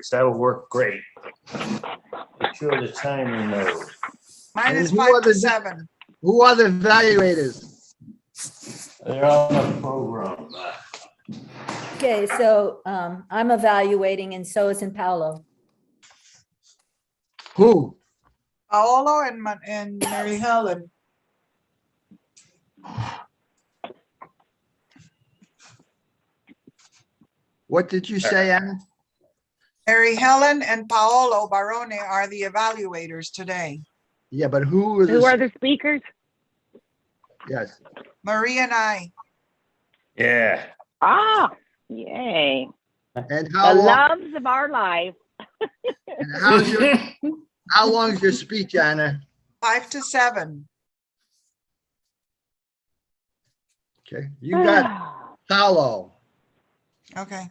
evaluators. That'll work great. Make sure the timer knows. Mine is And 5 to 7. Who are the evaluators? They're on the program. Okay, so I'm evaluating and so is in Paolo. Who? Paolo and Mary Helen. What did you say, Anna? Mary Helen and Paolo Barone are the evaluators today. Yeah, but who Who are the speakers? Yes. Marie and I. Yeah. Ah, yay. And The how long, loves of our life. and how long is your speech, Anna? 5 to 7. Okay, you got Paolo. Okay.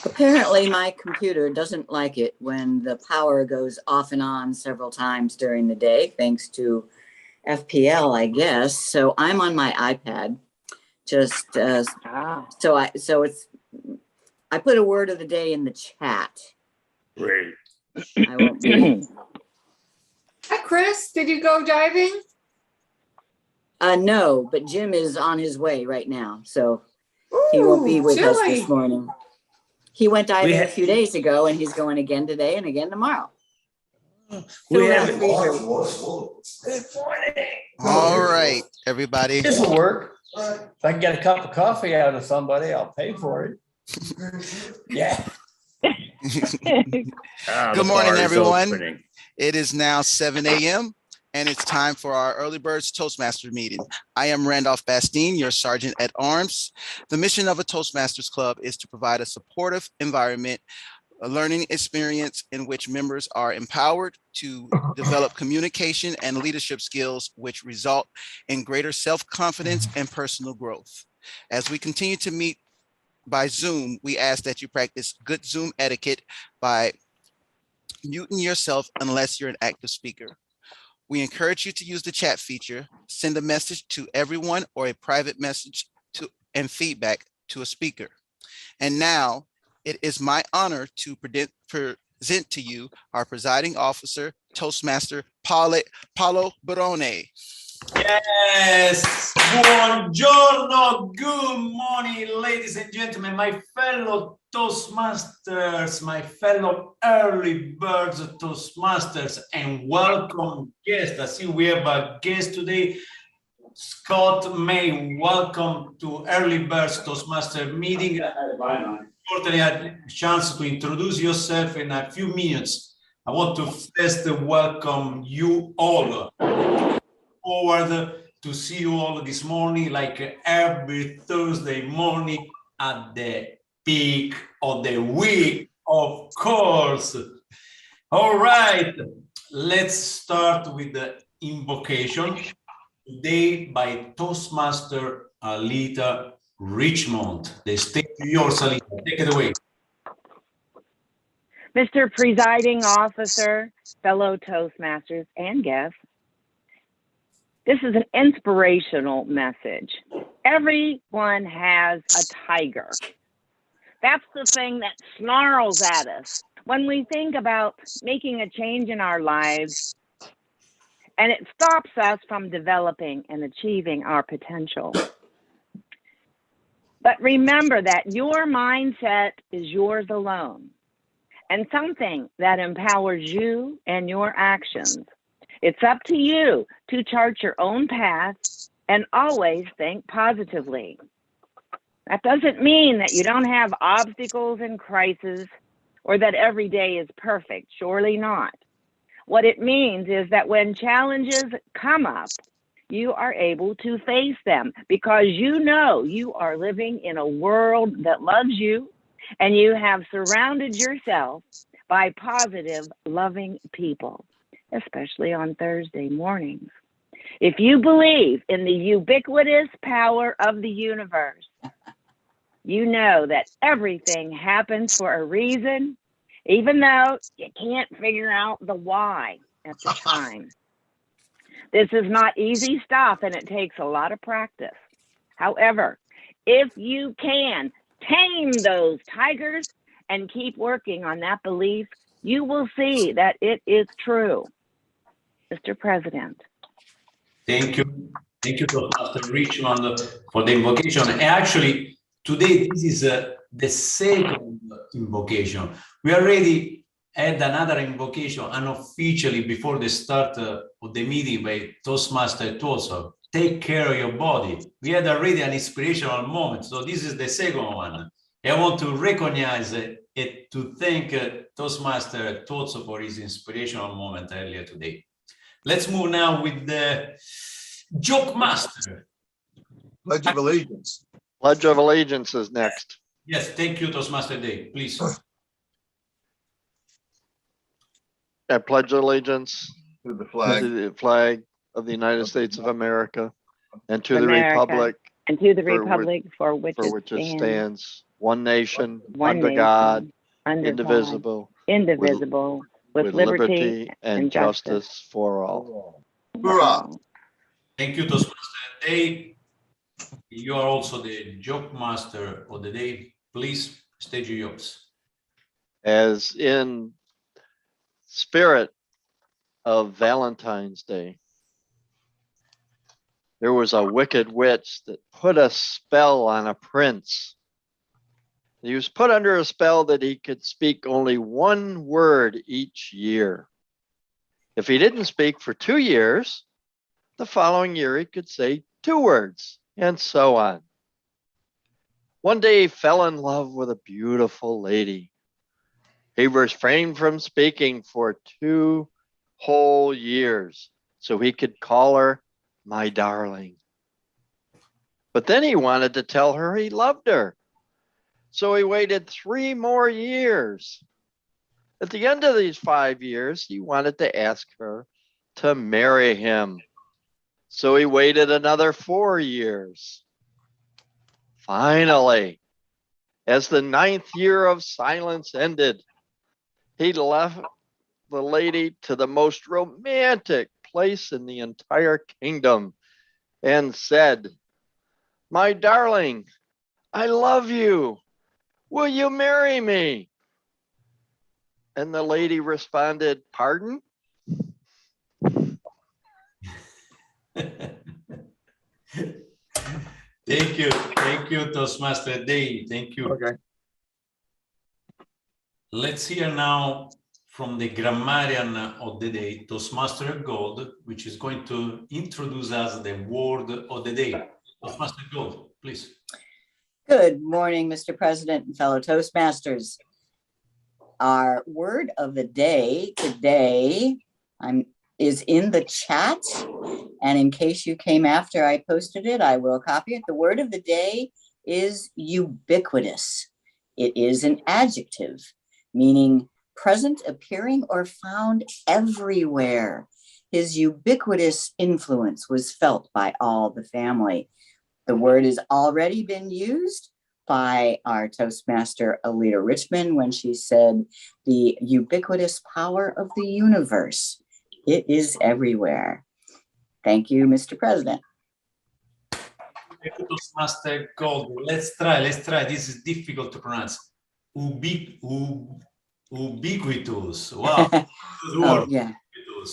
Apparently, my computer doesn't like it when the power goes off and on several times during the day, thanks to FPL, I guess. So I'm on my iPad. Just I put a word of the day in the chat. Great. I won't be. Hi, Chris. Did you go diving? No, but Jim is on his way right now, so he won't be with us this morning. He went diving a few days ago, and he's going again today and again tomorrow. We have Good morning. All right, everybody. This will work. If I can get a cup of coffee out of somebody, I'll pay for it. Yeah. Good morning, everyone. It is now 7 a.m. and it's time for our Earlybird Toastmasters meeting. I am Randolph Bastine, your Sergeant at Arms. The mission of a Toastmasters Club is to provide a supportive environment, a learning experience in which members are empowered to develop communication and leadership skills, which result in greater self-confidence and personal growth. As we continue to meet by Zoom, we ask that you practice good Zoom etiquette by muting yourself unless you're an active speaker. We encourage you to use the chat feature, send a message to everyone or a private message and feedback to a speaker. And now it is my honor to present to you our presiding officer, Toastmaster Paolo Barone. Yes, buongiorno, good morning, ladies and gentlemen, my fellow Toastmasters, my fellow early birds Toastmasters, and welcome guests. I see we have a guest today, Scott May. Welcome to Early Birds Toastmaster meeting. Shortly had a chance to introduce yourself in a few minutes. I want to first welcome you all. Forward to see you all this morning, like every Thursday morning at the peak of the week, of course. All right, let's start with the invocation today by Toastmaster Alita Richmond. The stage is yours, Alita. Take it away. Mr. Presiding Officer, fellow Toastmasters and guests, this is an inspirational message. Everyone has a tiger. That's the thing that snarls at us when we think about making a change in our lives, and it stops us from developing and achieving our potential. But remember that your mindset is yours alone, and something that empowers you and your actions. It's up to you to chart your own path and always think positively. That doesn't mean that you don't have obstacles and crises or that every day is perfect. Surely not. What it means is that when challenges come up, you are able to face them because you know you are living in a world that loves you and you have surrounded yourself by positive, loving people, especially on Thursday mornings. If you believe in the ubiquitous power of the universe, you know that everything happens for a reason, even though you can't figure out the why at the time. This is not easy stuff and it takes a lot of practice. However, if you can tame those tigers and keep working on that belief, you will see that it is true. Mr. President. Thank you. Thank you, Toastmaster Richmond, for the invocation. And actually, today, this is the second invocation. We already had another invocation unofficially before the start of the meeting by Toastmaster Toso. Take care of your body. We had already an inspirational moment. So this is the second one. I want to recognize it to thank Toastmaster Toso for his inspirational moment earlier today. Let's move now with the Joke Master. Pledge of Allegiance. Pledge of Allegiance is next. Yes, thank you, Toastmaster Day. Please. I pledge allegiance To the flag. to the flag of the United States of America and to the America, republic and to the for republic for which it it stands, one nation, one under nation, God, under God, indivisible, indivisible, with liberty and justice for all. Hoorah. Thank you, Toastmaster Day. You are also the Joke Master of the day. Please, stage is yours. As in spirit of Valentine's Day, there was a wicked witch that put a spell on a prince. He was put under a spell that he could speak only one word each year. If he didn't speak for 2 years, the following year he could say 2 words, and so on. One day he fell in love with a beautiful lady. He refrained from speaking for 2 whole years so he could call her my darling. But then he wanted to tell her he loved her. So he waited 3 more years. At the end of these 5 years, he wanted to ask her to marry him. So he waited another 4 years. Finally, as the 9th year of silence ended, he left the lady to the most romantic place in the entire kingdom and said, "My darling, I love you. Will you marry me?" And the lady responded, "Pardon?" Thank you, Toastmaster Day. Thank you. Okay. Let's hear now from the grammarian of the day, Toastmaster Gold, which is going to introduce us the word of the day. Toastmaster Gold, please. Good morning, Mr. President and fellow Toastmasters. Our word of the day today is in the chat. And in case you came after I posted it, I will copy it. The word of the day is ubiquitous. It is an adjective, meaning present, appearing, or found everywhere. His ubiquitous influence was felt by all the family. The word has already been used by our Toastmaster Alita Richmond when she said the ubiquitous power of the universe. It is everywhere. Thank you, Mr. President. Thank you, Toastmaster Gold. Let's try. This is difficult to pronounce. Ubiquitous. Wow. Oh, yeah.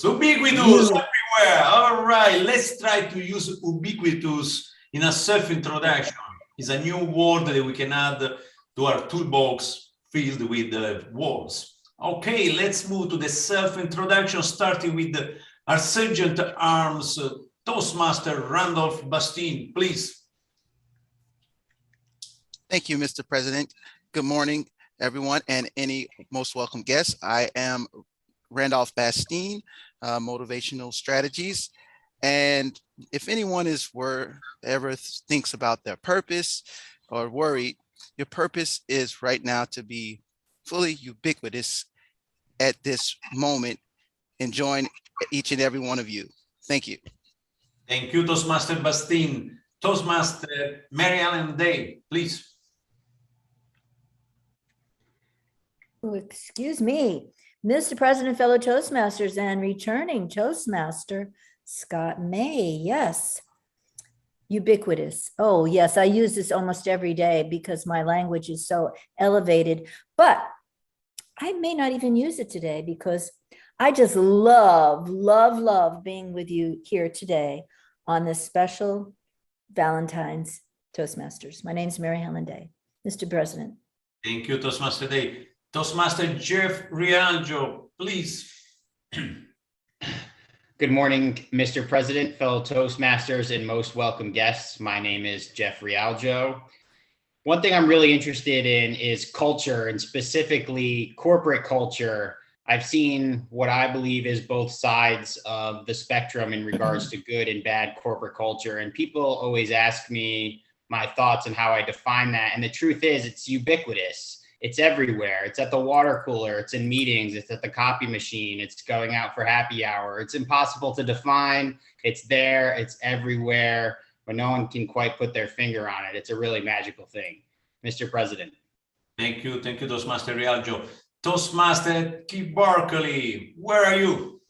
Ubiquitous everywhere. All right. Let's try to use ubiquitous in a self-introduction. It's a new word that we can add to our toolbox filled with words. Okay, let's move to the self-introduction, starting with our Sergeant at Arms, Toastmaster Randolph Bastine, please. Thank you, Mr. President. Good morning, everyone, and any most welcome guests. I am Randolph Bastine, Motivational Strategies. And if anyone ever thinks about their purpose or worried, your purpose is right now to be fully ubiquitous at this moment, enjoying each and every one of you. Thank you. Thank you, Toastmaster Bastine. Toastmaster Mary Ellen Day, please. Oh, excuse me, Mr. President, fellow Toastmasters, and returning Toastmaster Scott May, yes. Ubiquitous. Oh, yes, I use this almost every day because my language is so elevated, but I may not even use it today because I just love being with you here today on this special Valentine's Toastmasters. My name is Mary Helen Day, Mr. President. Thank you, Toastmaster Day. Toastmaster Jeff Rialjo, please. Good morning, Mr. President, fellow Toastmasters, and most welcome guests. My name is Jeff Rialjo. One thing I'm really interested in is culture, and specifically corporate culture. I've seen what I believe is both sides of the spectrum in regards to good and bad corporate culture. And people always ask me my thoughts on how I define that. And the truth is, it's ubiquitous. It's everywhere. It's at the water cooler. It's in meetings. It's at the copy machine. It's going out for happy hour. It's impossible to define. It's there. It's everywhere, but no one can quite put their finger on it. It's a really magical thing. Mr. President. Thank you, Toastmaster Rialjo. Toastmaster Keith Barkley, where are you?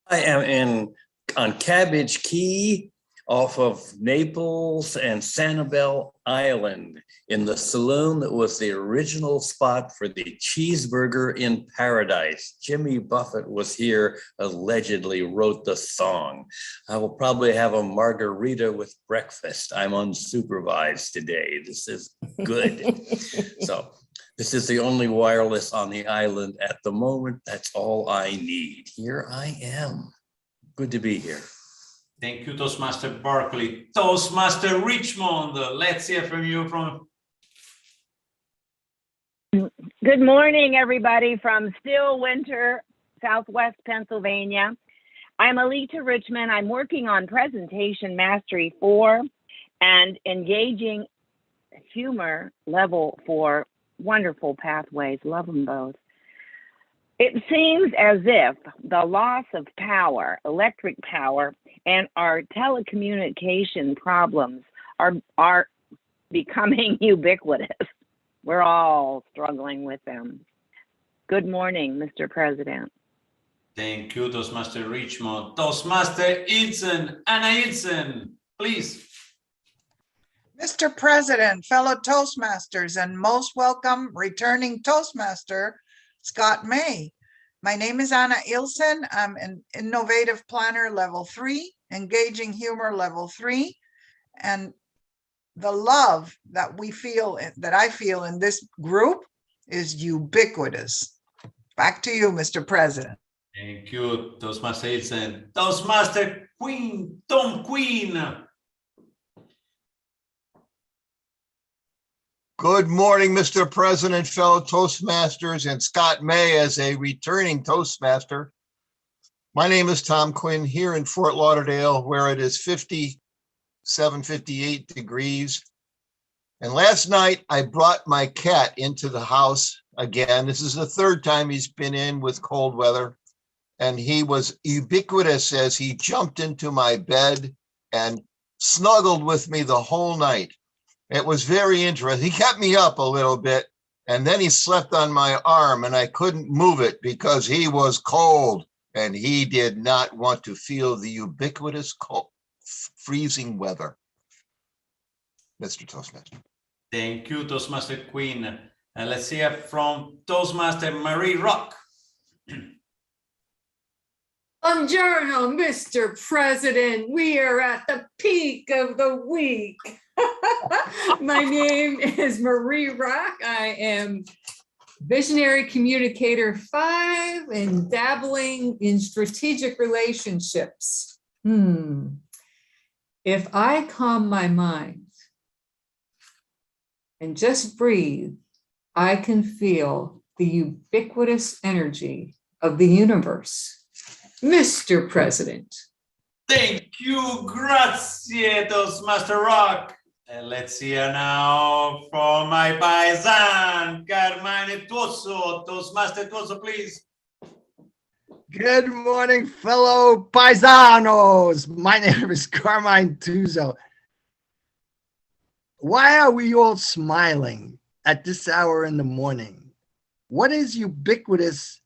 I am on Cabbage Key off of Naples and Sanibel Island in the saloon that was the original spot for the cheeseburger in paradise. Jimmy Buffett was here, allegedly wrote the song. I will probably have a margarita with breakfast. I'm unsupervised today. This is good. So this is the only wireless on the island at the moment. That's all I need. Here I am. Good to be here. Thank you, Toastmaster Barkley. Toastmaster Richmond, let's hear from you. Good morning, everybody from still winter, Southwest Pennsylvania. I'm Alita Richmond. I'm working on Presentation Mastery 4 and Engaging Humor Level 4. Wonderful pathways. Love them both. It seems as if the loss of power, electric power, and our telecommunication problems are becoming ubiquitous. We're all struggling with them. Good morning, Mr. President. Thank you, Toastmaster Richmond. Toastmaster Ilsen, Anna Ilsen, please. Mr. President, fellow Toastmasters, and most welcome returning Toastmaster, Scott May. My name is Anna Ilsen. I'm an Innovative Planner Level 3, Engaging Humor Level 3, and the love that I feel in this group is ubiquitous. Back to you, Mr. President. Thank you, Toastmaster Ilsen. Toastmaster Queen, Tom Queen. Good morning, Mr. President, fellow Toastmasters, and Scott May as a returning Toastmaster. My name is Tom Quinn here in Fort Lauderdale, where it is 57, 58 degrees. And last night I brought my cat into the house again. This is the third time he's been in with cold weather. And he was ubiquitous as he jumped into my bed and snuggled with me the whole night. It was very interesting. He kept me up a little bit, and then he slept on my arm, and I couldn't move it because he was cold, and he did not want to feel the ubiquitous cold, freezing weather. Mr. Toastmaster. Thank you, Toastmaster Queen. And let's hear from Toastmaster Marie Rock. Buongiorno, Mr. President. We are at the peak of the week. My name is Marie Rock. I am Visionary Communicator 5 and dabbling in strategic relationships. If I calm my mind and just breathe, I can feel the ubiquitous energy of the universe. Mr. President. Thank you, grazie, Toastmaster Rock. And let's hear now from my paisan, Carmine Tuoso. Toastmaster Tuoso, please. Good morning, fellow paisanos. My name is Carmine Tuzo. Why are we all smiling at this hour in the morning? What is ubiquitous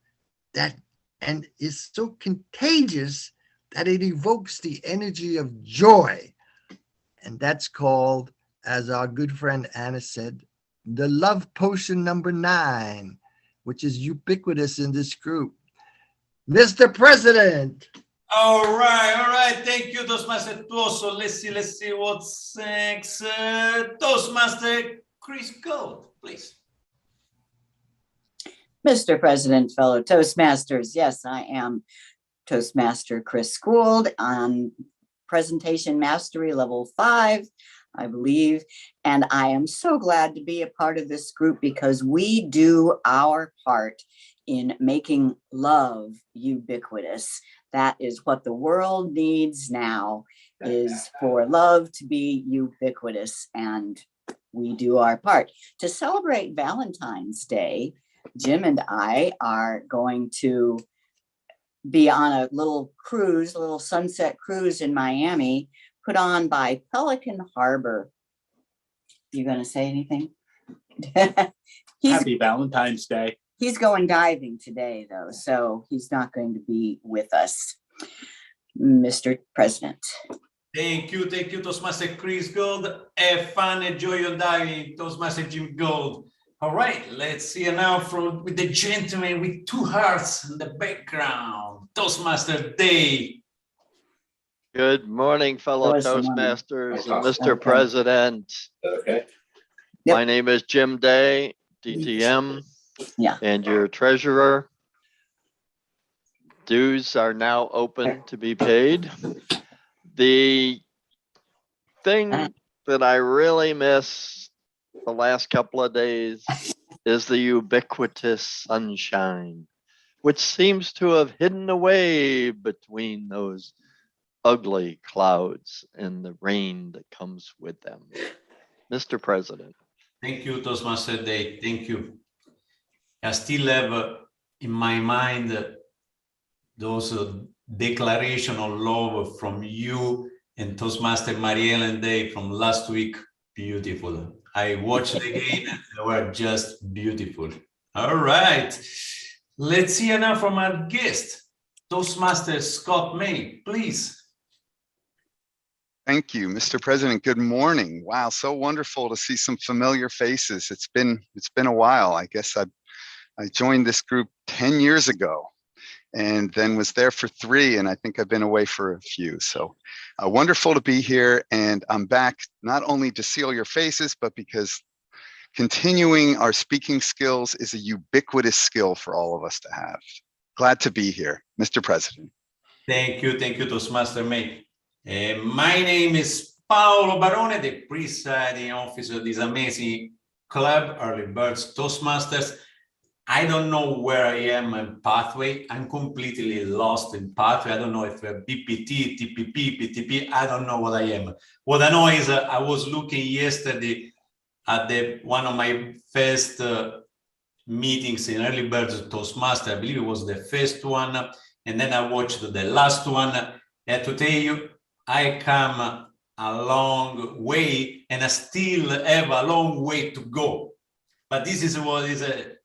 that and is so contagious that it evokes the energy of joy. And that's called, as our good friend Anna said, the love potion number 9, which is ubiquitous in this group. Mr. President. All right. Thank you, Toastmaster Tuoso. Let's see what's next. Toastmaster Chris Gold, please. Mr. President, fellow Toastmasters, yes, I am Toastmaster Chris Gould on Presentation Mastery Level 5, I believe. And I am so glad to be a part of this group because we do our part in making love ubiquitous. That is what the world needs now, is for love to be ubiquitous. And we do our part. To celebrate Valentine's Day, Jim and I are going to be on a little cruise, a little sunset cruise in Miami, put on by Pelican Harbor. You going to say anything? Happy Valentine's Day. He's going diving today, though, so he's not going to be with us. Mr. President. Thank you, Toastmaster Chris Gold. Have fun, enjoy your diving, Toastmaster Jim Gold. All right, let's see now with the gentleman with 2 hearts in the background, Toastmaster Day. Good morning, fellow Toastmasters and Mr. President. Okay. My name is Jim Day, DTM, and your treasurer. Dues are now open to be paid. The thing that I really miss the last couple of days is the ubiquitous sunshine, which seems to have hidden away between those ugly clouds and the rain that comes with them. Mr. President. Thank you, Toastmaster Day. Thank you. I still have in my mind those declaration of love from you and Toastmaster Marielle Day from last week. Beautiful. I watched it again and they were just beautiful. All right. Let's hear now from our guest, Toastmaster Scott May, please. Thank you, Mr. President. Good morning. Wow, so wonderful to see some familiar faces. It's been a while. I guess I joined this group 10 years ago and then was there for 3, and I think I've been away for a few. So wonderful to be here, and I'm back not only to see all your faces, but because continuing our speaking skills is a ubiquitous skill for all of us to have. Glad to be here, Mr. President. Thank you, Toastmaster May. My name is Paolo Barone, the presiding officer of this amazing club, Earlybird Toastmasters. I don't know where I am in Pathway. I'm completely lost in Pathway. I don't know if BPT, TPP, PTP, I don't know what I am. What I know is I was looking yesterday at one of my first meetings in Earlybird Toastmasters. I believe it was the first one. And then I watched the last one. And to tell you, I come a long way and I still have a long way to go. But this is what is a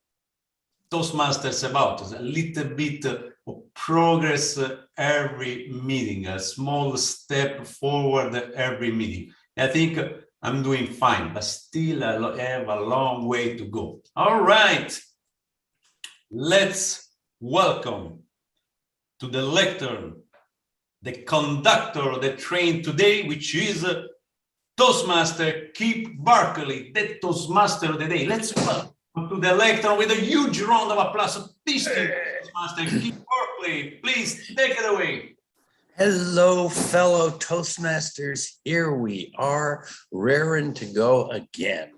Toastmasters about. It's a little bit of progress every meeting, a small step forward every meeting. I think I'm doing fine, but still I have a long way to go. All right, let's welcome to the lectern the conductor of the train today, which is Toastmaster Keith Barkley, the Toastmaster of the day. Let's welcome to the lectern with a huge round of applause. Toastmaster Keith Barkley, please take it away. Hello, fellow Toastmasters. Here we are, raring to go again.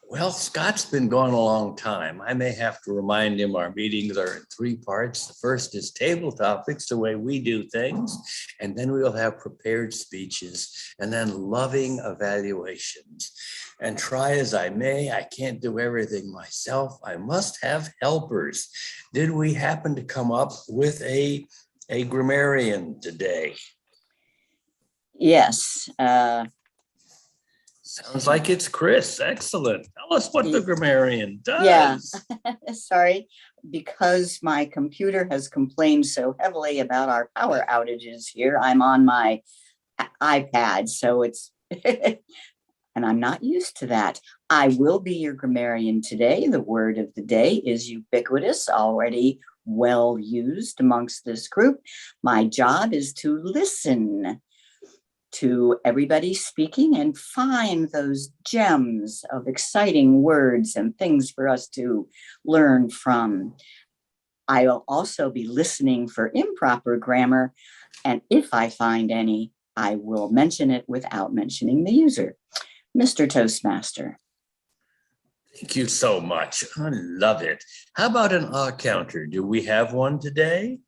Well, Scott's been gone a long time. I may have to remind him our meetings are in 3 parts. The first is table topics, the way we do things, and then we'll have prepared speeches, and then loving evaluations. And try as I may, I can't do everything myself. I must have helpers. Did we happen to come up with a grammarian today? Yes. Sounds like it's Chris. Excellent. Tell us what the grammarian does. Yeah. Sorry. because my computer has complained so heavily about our power outages here, I'm on my iPad, so it's, and I'm not used to that. I will be your grammarian today. The word of the day is ubiquitous, already well used amongst this group. My job is to listen to everybody speaking and find those gems of exciting words and things for us to learn from. I'll also be listening for improper grammar, and if I find any, I will mention it without mentioning the user. Mr. Toastmaster. Thank you so much. I love it. How about an counter? Do we have one today?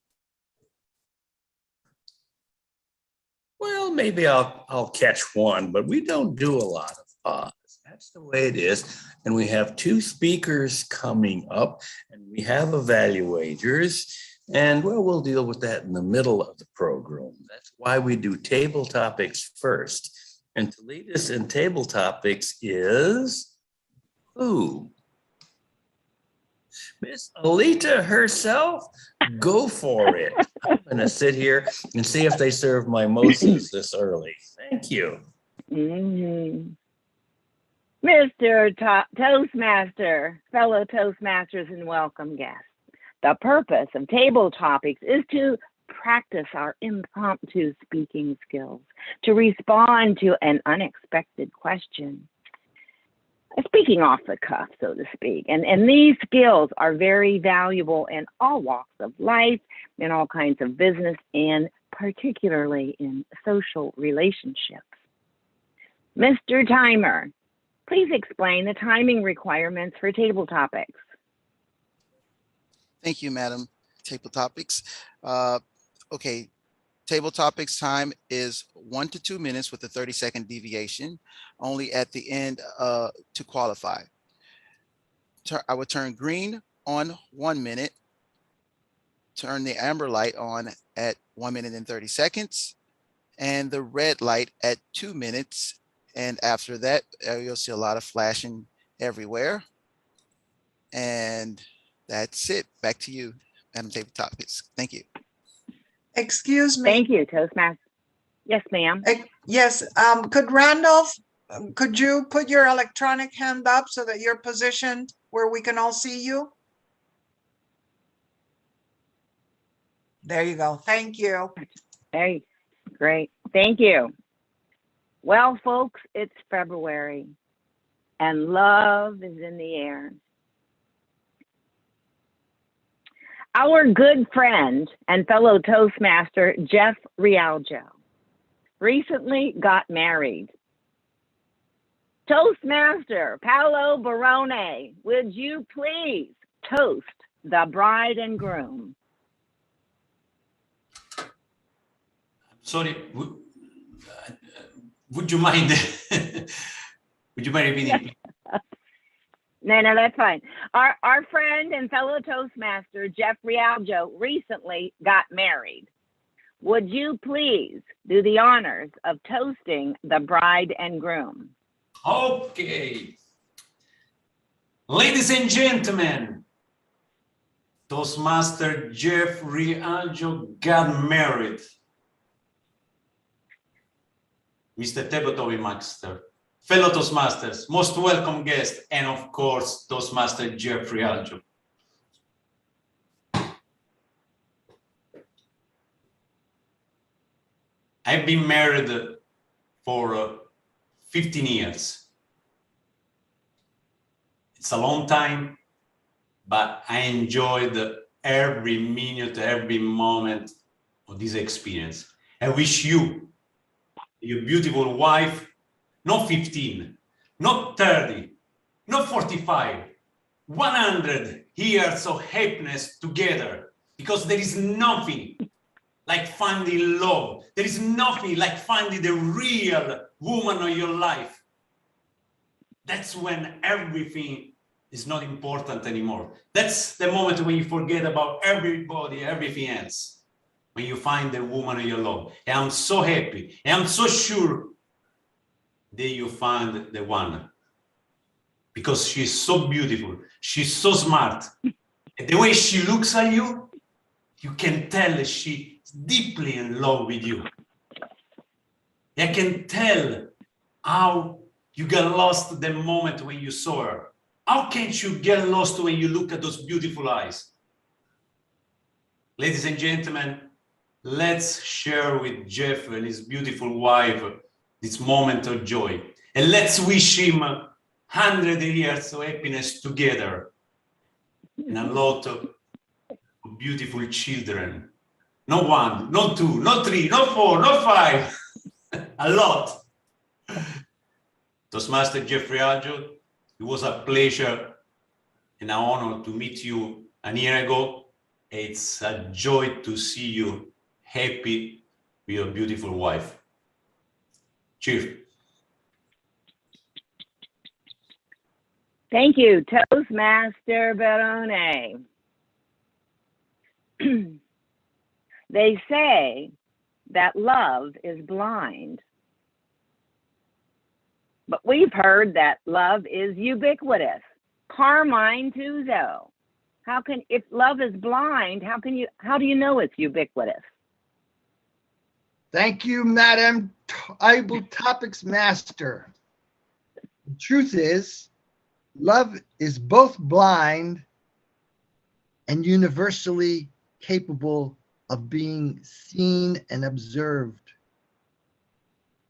Well, maybe I'll catch one, but we don't do a lot of ahs. That's the way it is. And we have two speakers coming up, and we have evaluators. And well, we'll deal with that in the middle of the program. That's why we do table topics first. And to lead us in table topics is who? Miss Alita herself? Go for it. I'm going to sit here and see if they serve mimosas this early. Thank you. Mm-hmm. Mr. Toastmaster, fellow Toastmasters and welcome guests. The purpose of table topics is to practice our impromptu speaking skills, to respond to an unexpected question. Speaking off the cuff, so to speak. And these skills are very valuable in all walks of life, in all kinds of business, and particularly in social relationships. Mr. Timer, please explain the timing requirements for table topics. Thank you, Madam Table Topics. Okay, table topics time is 1 to 2 minutes with a 30-second deviation, only at the end to qualify. I would turn green on 1 minute, turn the amber light on at 1 minute and 30 seconds, and the red light at 2 minutes. And after that, you'll see a lot of flashing everywhere. And that's it. Back to you, Madam Table Topics. Thank you. Excuse me. Thank you, Toastmaster. Yes, ma'am. Yes, could Randolph, could you put your electronic hand up so that you're positioned where we can all see you? There you go. Thank you. Hey, great. Thank you. Well, folks, it's February and love is in the air. Our good friend and fellow Toastmaster, Jeff Rialjo, recently got married. Toastmaster Paolo Barone, would you please toast the bride and groom? Sorry, would you mind? Would you mind repeating? No, that's fine. Our friend and fellow Toastmaster, Jeff Rialjo, recently got married. Would you please do the honors of toasting the bride and groom? Okay. Ladies and gentlemen, Toastmaster Jeff Rialjo got married. Mr. Table Master, fellow Toastmasters, most welcome guest, and of course, Toastmaster Jeff Rialjo. I've been married for 15 years. It's a long time, but I enjoyed every minute, every moment of this experience. I wish you, your beautiful wife, not 15, not 30, not 45, 100 years of happiness together, because there is nothing like finding love. There is nothing like finding the real woman of your life. That's when everything is not important anymore. That's the moment when you forget about everybody, everything else. When you find the woman of your love. And I'm so happy. And I'm so sure that you find the one. Because she's so beautiful. She's so smart. And the way she looks at you, you can tell that she's deeply in love with you. I can tell how you got lost the moment when you saw her. How can't you get lost when you look at those beautiful eyes? Ladies and gentlemen, let's share with Jeff and his beautiful wife this moment of joy. And let's wish him 100 years of happiness together and a lot of beautiful children. Not one, not two, not three, not four, not five. A lot. Toastmaster Jeffrey Aljo, it was a pleasure and an honor to meet you a year ago. It's a joy to see you happy with your beautiful wife. Cheers. Thank you, Toastmaster Barone. They say that love is blind. But we've heard that love is ubiquitous. Carmine Tuzo. If love is blind, how do you know it's ubiquitous? Thank you, Madam Bible Topics Master. The truth is, love is both blind and universally capable of being seen and observed.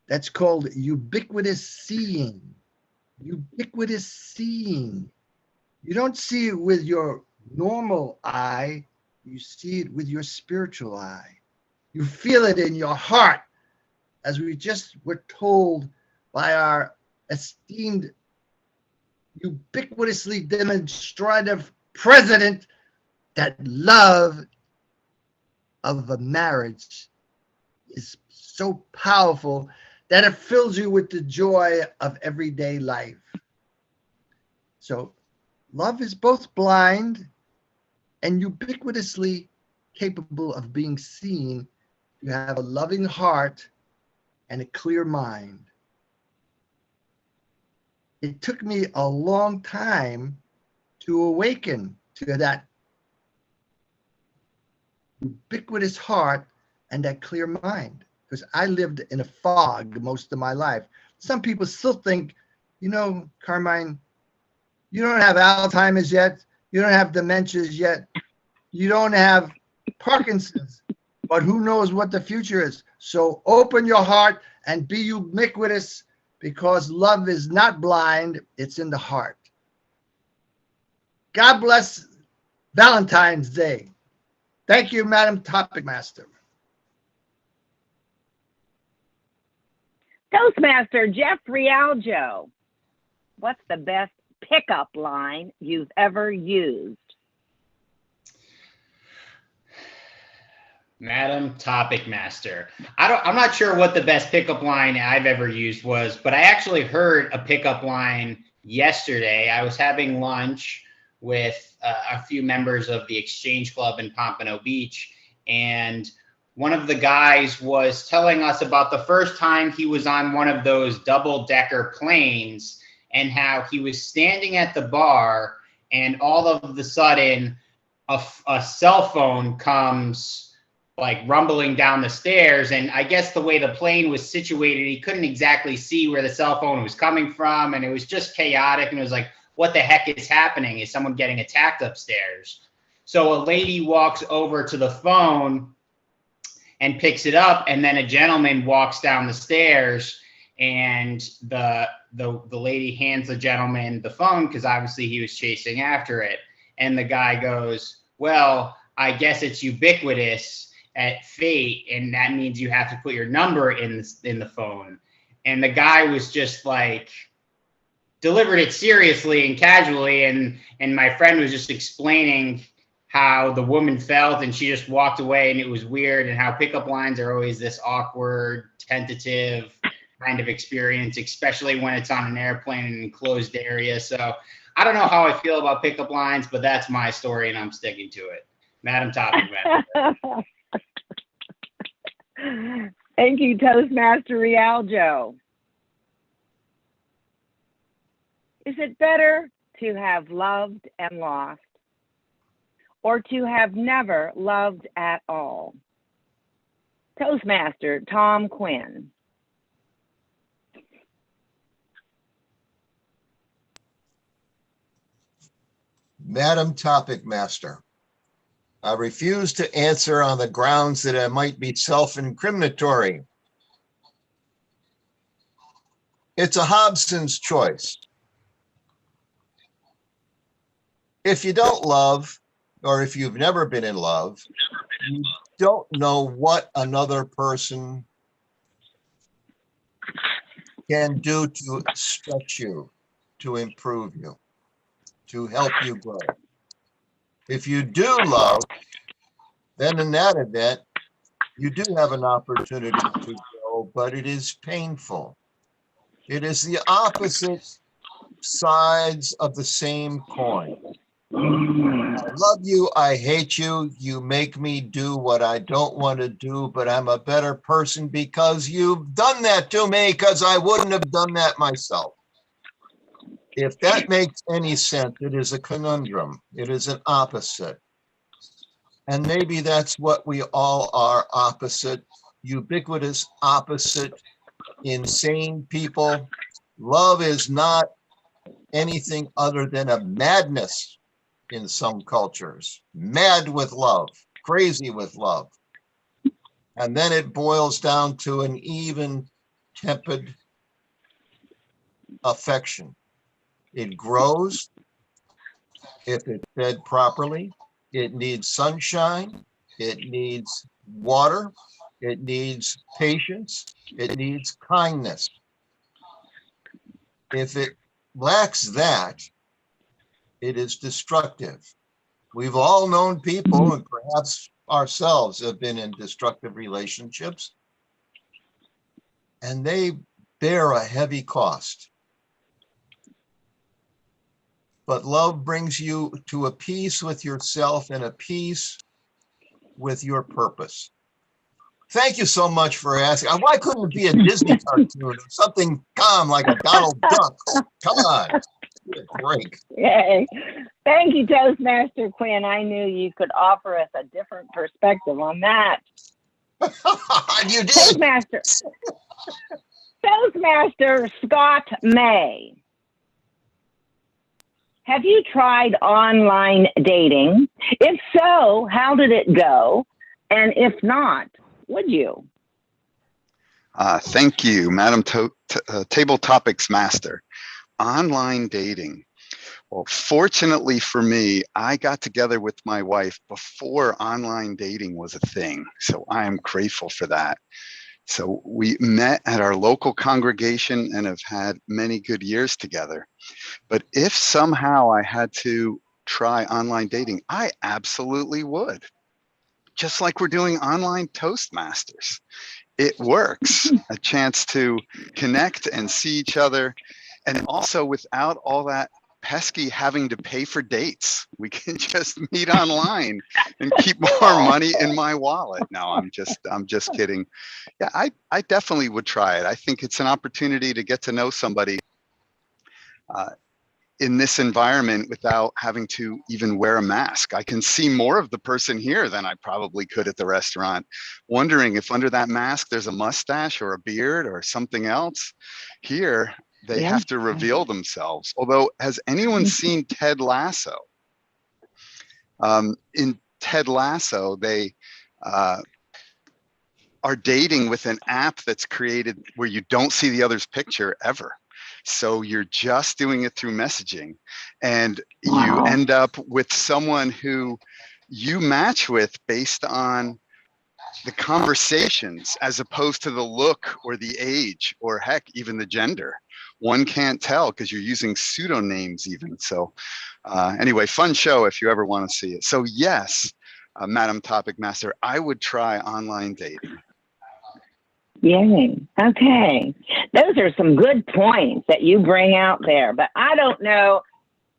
That's called ubiquitous seeing. Ubiquitous seeing. You don't see it with your normal eye, you see it with your spiritual eye. You feel it in your heart, as we just were told by our esteemed, ubiquitously demonstrative president, that love of a marriage is so powerful that it fills you with the joy of everyday life. So love is both blind and ubiquitously capable of being seen. You have a loving heart and a clear mind. It took me a long time to awaken to that ubiquitous heart and that clear mind, because I lived in a fog most of my life. Some people still think, you know, Carmine, you don't have Alzheimer's yet, you don't have dementias yet, you don't have Parkinson's, but who knows what the future is. So open your heart and be ubiquitous, because love is not blind, it's in the heart. God bless Valentine's Day. Thank you, Madam Topic Master. Toastmaster Jeffrey Aljo, what's the best pickup line you've ever used? Madam Topic Master. I'm not sure what the best pickup line I've ever used was, but I actually heard a pickup line yesterday. I was having lunch with a few members of the Exchange Club in Pompano Beach, and one of the guys was telling us about the first time he was on one of those double-decker planes and how he was standing at the bar and all of a sudden a cell phone comes like rumbling down the stairs, and I guess the way the plane was situated, he couldn't exactly see where the cell phone was coming from, and it was just chaotic, and it was like, what the heck is happening? Is someone getting attacked upstairs? So a lady walks over to the phone and picks it up, and then a gentleman walks down the stairs, and the lady hands the gentleman the phone, because obviously he was chasing after it, and the guy goes, well, I guess it's ubiquitous at Fate, and that means you have to put your number in the phone. And the guy was just like, delivered it seriously and casually, and my friend was just explaining how the woman felt, and she just walked away, and it was weird, and how pickup lines are always this awkward, tentative kind of experience, especially when it's on an airplane in an enclosed area. So I don't know how I feel about pickup lines, but that's my story, and I'm sticking to it. Madam Topic Master. Thank you, Toastmaster Rialjo. Is it better to have loved and lost, or to have never loved at all? Toastmaster Tom Quinn. Madam Topic Master, I refuse to answer on the grounds that I might be self-incriminatory. It's a Hobson's choice. If you don't love, or if you've never been in love, you don't know what another person can do to stretch you, to improve you, to help you grow. If you do love, then in that event, you do have an opportunity to grow, but it is painful. It is the opposite sides of the same coin. I love you, I hate you, you make me do what I don't want to do, but I'm a better person because you've done that to me, because I wouldn't have done that myself. If that makes any sense, it is a conundrum. It is an opposite. And maybe that's what we all are, opposite, ubiquitous opposite, insane people. Love is not anything other than a madness in some cultures. Mad with love, crazy with love. And then it boils down to an even tempered affection. It grows if it's fed properly. It needs sunshine. It needs water. It needs patience. It needs kindness. If it lacks that, it is destructive. We've all known people, and perhaps ourselves have been in destructive relationships, and they bear a heavy cost. But love brings you to a peace with yourself and a peace with your purpose. Thank you so much for asking. Why couldn't it be a Disney cartoon or something calm like a Donald Duck? Come on, give it a break. Yay. Thank you, Toastmaster Quinn. I knew you could offer us a different perspective on that. You did. Toastmaster Scott May. Have you tried online dating? If so, how did it go? And if not, would you? Thank you, Madam Table Topics Master. Online dating. Well, fortunately for me, I got together with my wife before online dating was a thing. So I am grateful for that. So we met at our local congregation and have had many good years together. But if somehow I had to try online dating, I absolutely would. Just like we're doing online Toastmasters. It works, a chance to connect and see each other. And also without all that pesky having to pay for dates. We can just meet online and keep more money in my wallet. No, I'm just kidding. Yeah, I definitely would try it. I think it's an opportunity to get to know somebody in this environment without having to even wear a mask. I can see more of the person here than I probably could at the restaurant, wondering if under that mask there's a mustache or a beard or something else. Here, they have to reveal themselves. Although, has anyone seen Ted Lasso? In Ted Lasso, they are dating with an app that's created where you don't see the other's picture ever. So you're just doing it through messaging, and you end up with someone who you match with based on the conversations as opposed to the look or the age or heck, even the gender. One can't tell because you're using pseudonyms even. So anyway, fun show if you ever want to see it. So yes, Madam Topic Master, I would try online dating. Yay. Okay. Those are some good points that you bring out there, but I don't know.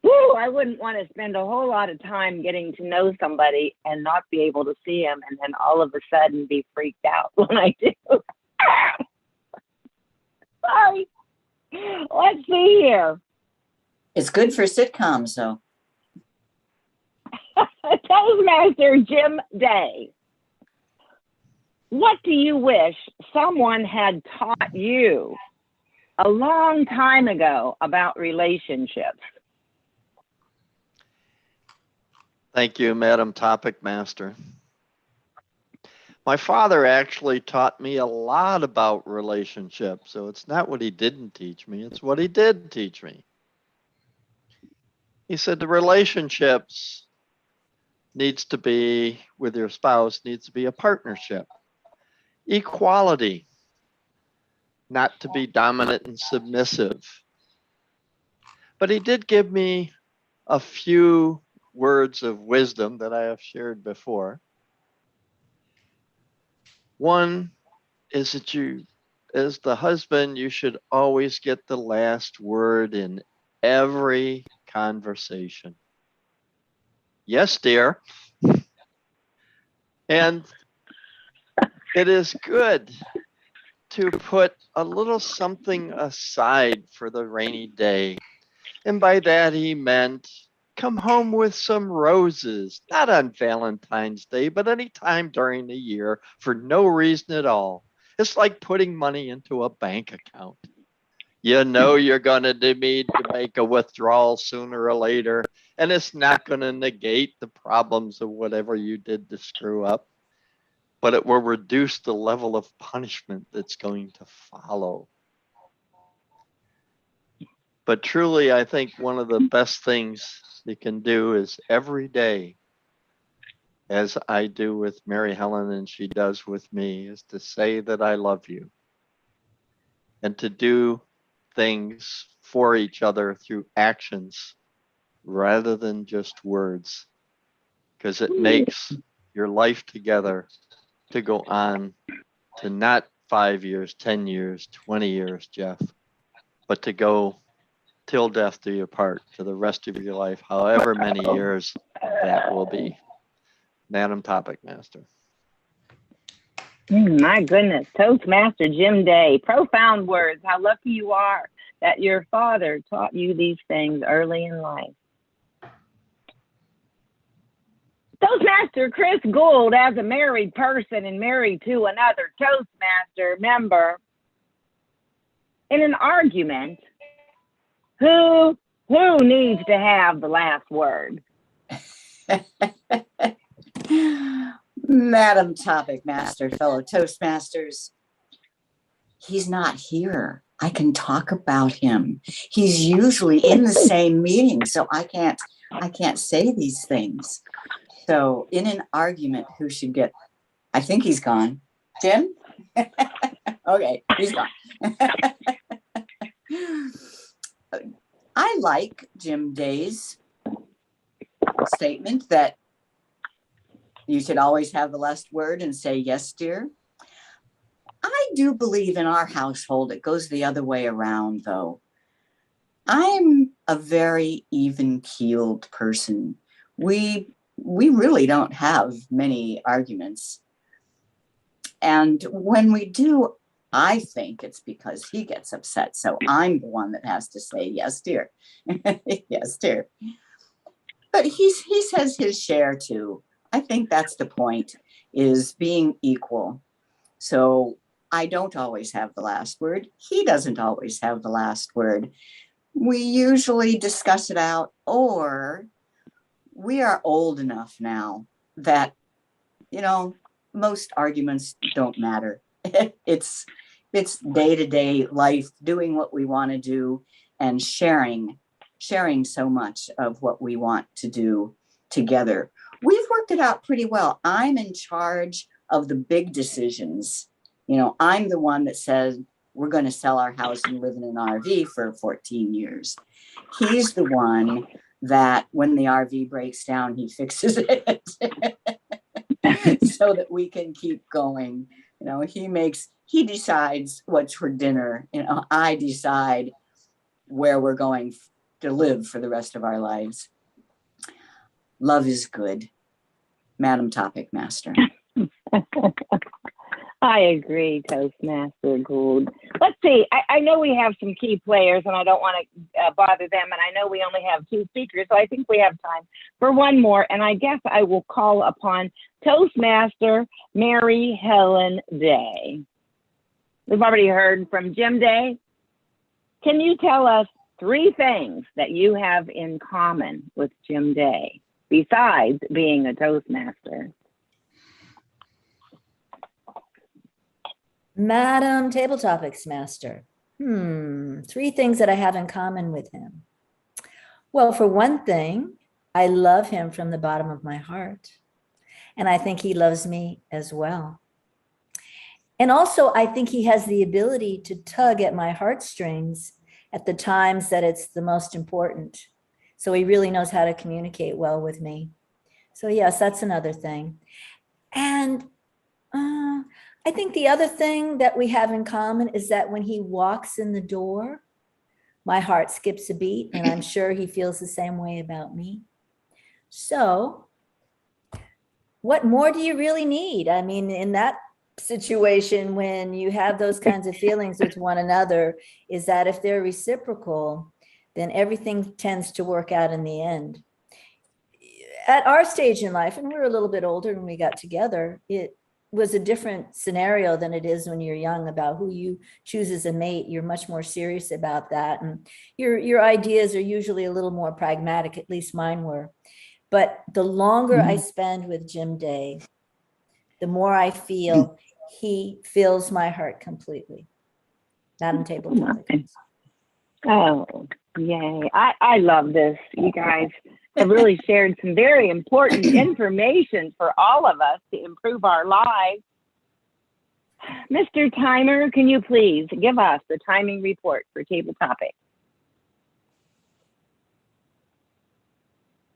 Woo, I wouldn't want to spend a whole lot of time getting to know somebody and not be able to see them and then all of a sudden be freaked out when I do. Sorry. Let's see here. It's good for sitcoms, though. Toastmaster Jim Day, what do you wish someone had taught you a long time ago about relationships? Thank you, Madam Topic Master. My father actually taught me a lot about relationships, so it's not what he didn't teach me, it's what he did teach me. He said the relationships needs to be, with your spouse, needs to be a partnership. Equality, not to be dominant and submissive. But he did give me a few words of wisdom that I have shared before. One is that you, as the husband, you should always get the last word in every conversation. Yes, dear. And it is good to put a little something aside for the rainy day. And by that he meant come home with some roses, not on Valentine's Day, but any time during the year for no reason at all. It's like putting money into a bank account. You know you're going to need to make a withdrawal sooner or later, and it's not going to negate the problems of whatever you did to screw up, but it will reduce the level of punishment that's going to follow. But truly, I think one of the best things you can do is every day, as I do with Mary Helen and she does with me, is to say that I love you and to do things for each other through actions rather than just words, because it makes your life together to go on to not 5 years, 10 years, 20 years, Jeff, but to go till death do you part, to the rest of your life, however many years that will be. Madam Topic Master. My goodness, Toastmaster Jim Day, profound words. How lucky you are that your father taught you these things early in life. Toastmaster Chris Gould, as a married person and married to another Toastmaster member, in an argument, who needs to have the last word? Madam Topic Master, fellow Toastmasters, he's not here. I can talk about him. He's usually in the same meeting, so I can't say these things. So in an argument, who should get, I think he's gone. Jim? Okay, he's gone. I like Jim Day's statement that you should always have the last word and say, yes, dear. I do believe in our household, it goes the other way around, though. I'm a very even-keeled person. We really don't have many arguments. And when we do, I think it's because he gets upset. So I'm the one that has to say, yes, dear. Yes, dear. But he says his share too. I think that's the point, is being equal. So I don't always have the last word. He doesn't always have the last word. We usually discuss it out, or we are old enough now that, you know, most arguments don't matter. It's day-to-day life, doing what we want to do and sharing so much of what we want to do together. We've worked it out pretty well. I'm in charge of the big decisions. You know, I'm the one that says we're going to sell our house and live in an RV for 14 years. He's the one that when the RV breaks down, he fixes it so that we can keep going. You know, he decides what's for dinner. You know, I decide where we're going to live for the rest of our lives. Love is good. Madam Topic Master. I agree, Toastmaster Gould. Let's see. I know we have some key players, and I don't want to bother them. And I know we only have 2 speakers, so I think we have time for one more. And I guess I will call upon Toastmaster Mary Helen Day. We've already heard from Jim Day. Can you tell us 3 things that you have in common with Jim Day besides being a Toastmaster? Madam Table Topics Master. 3 things that I have in common with him. Well, for one thing, I love him from the bottom of my heart. And I think he loves me as well. And also, I think he has the ability to tug at my heartstrings at the times that it's the most important. So he really knows how to communicate well with me. So yes, that's another thing. And I think the other thing that we have in common is that when he walks in the door, my heart skips a beat, and I'm sure he feels the same way about me. So what more do you really need? I mean, in that situation, when you have those kinds of feelings with one another, is that if they're reciprocal, then everything tends to work out in the end. At our stage in life, and we were a little bit older when we got together, it was a different scenario than it is when you're young about who you choose as a mate. You're much more serious about that. And your ideas are usually a little more pragmatic, at least mine were. But the longer I spend with Jim Day, the more I feel he fills my heart completely. Madam Table Topics. Oh, yay. I love this. You guys have really shared some very important information for all of us to improve our lives. Mr. Timer, can you please give us the timing report for Table Topics?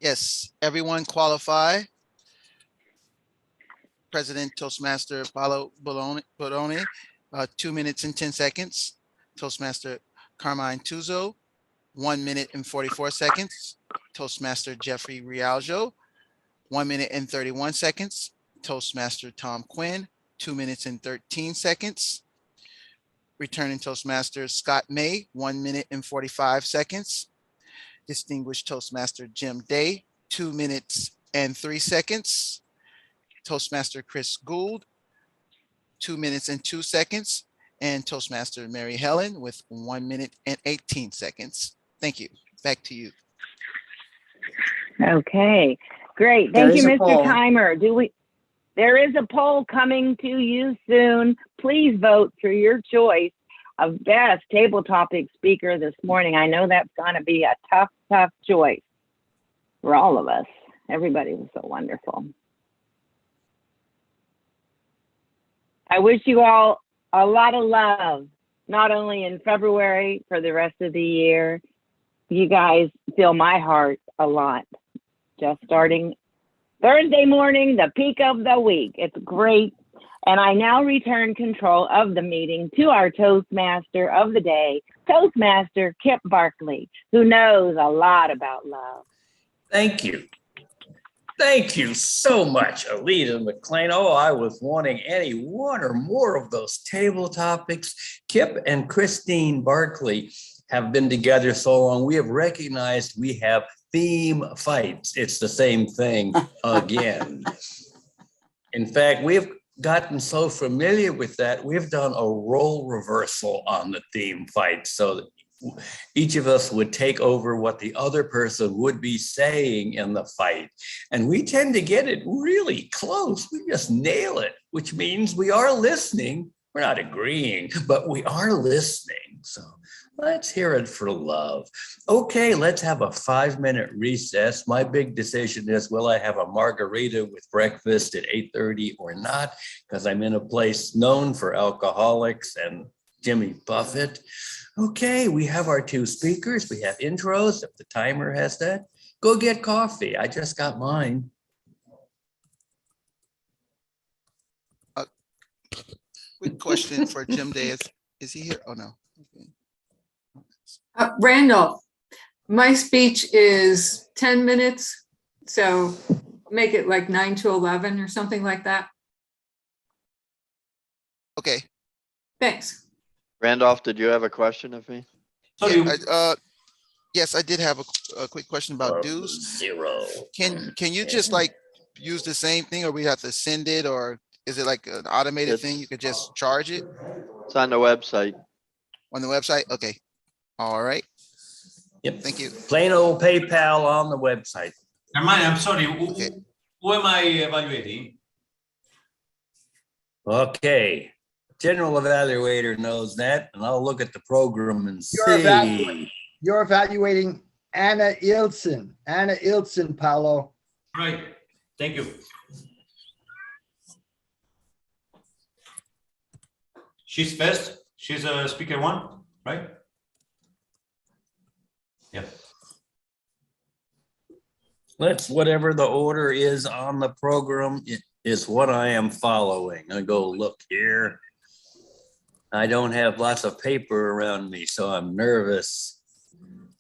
Yes, everyone qualify. President Toastmaster Paulo Bodoni, 2 minutes and 10 seconds. Toastmaster Carmine Tuzo, 1 minute and 44 seconds. Toastmaster Jeffrey Rialjo, 1 minute and 31 seconds. Toastmaster Tom Quinn, 2 minutes and 13 seconds. Returning Toastmaster Scott May, 1 minute and 45 seconds. Distinguished Toastmaster Jim Day, 2 minutes and 3 seconds. Toastmaster Chris Gould, 2 minutes and 2 seconds. And Toastmaster Mary Helen with 1 minute and 18 seconds. Thank you. Back to you. Okay, great. Thank you, Mr. Timer. There is a poll coming to you soon. Please vote for your choice of best table topic speaker this morning. I know that's going to be a tough choice for all of us. Everybody was so wonderful. I wish you all a lot of love, not only in February, for the rest of the year. You guys fill my heart a lot. Just starting Thursday morning, the peak of the week. It's great. And I now return control of the meeting to our Toastmaster of the day, Toastmaster Kip Barkley, who knows a lot about love. Thank you. Thank you so much, Alita McLean. Oh, I was wanting any one or more of those table topics. Kip and Christine Barkley have been together so long. We have recognized we have theme fights. It's the same thing again. In fact, we've gotten so familiar with that, we've done a role reversal on the theme fight so that each of us would take over what the other person would be saying in the fight. And we tend to get it really close. We just nail it, which means we are listening. We're not agreeing, but we are listening. So let's hear it for love. Okay, let's have a 5-minute recess. My big decision is, will I have a margarita with breakfast at 8:30 or not? Because I'm in a place known for alcoholics and Jimmy Buffett. Okay, we have our 2 speakers. We have intros. If the timer has that, go get coffee. I just got mine. Quick question for Jim Day. Is he here? Oh, no. Okay. Randolph, my speech is 10 minutes, so make it like 9 to 11 or something like that. Okay. Thanks. Randolph, did you have a question of me? Yeah, yes, I did have a quick question about dues. Zero. Can you just like use the same thing, or we have to send it, or is it like an automated thing? You could just charge it It's on the website. on the website? Okay. All right. Yep. Thank you. Plain old PayPal on the website. Armani, I'm sorry. Who am I evaluating? Okay. General evaluator knows that, and I'll look at the program and You're evaluating Anna Ilsen. Anna Ilsen, Paolo. Right. Thank you. She's first. She's a speaker one, right? Yeah. Let's, whatever the order is on the program, it is what I am following. I go look here. I don't have lots of paper around me, so I'm nervous.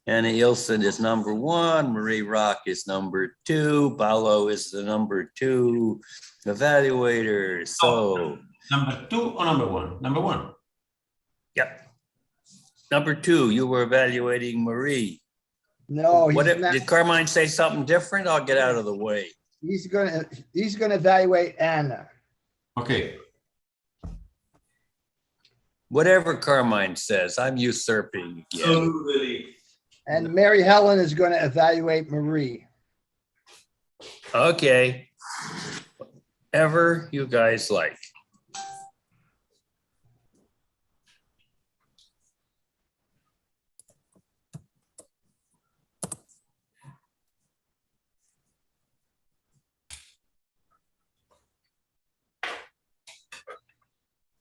Anna Ilsen is number 1. Marie Rock is number 2. Paolo is the number 2 evaluator. So number 2 or number 1? Number 1. Yep. Number 2, you were evaluating Marie. No, Did Carmine say something different? I'll get out of the way. He's gonna evaluate Anna. Okay. Whatever Carmine says, I'm usurping again. Totally. And Mary Helen is going to evaluate Marie. Okay. Whatever you guys like.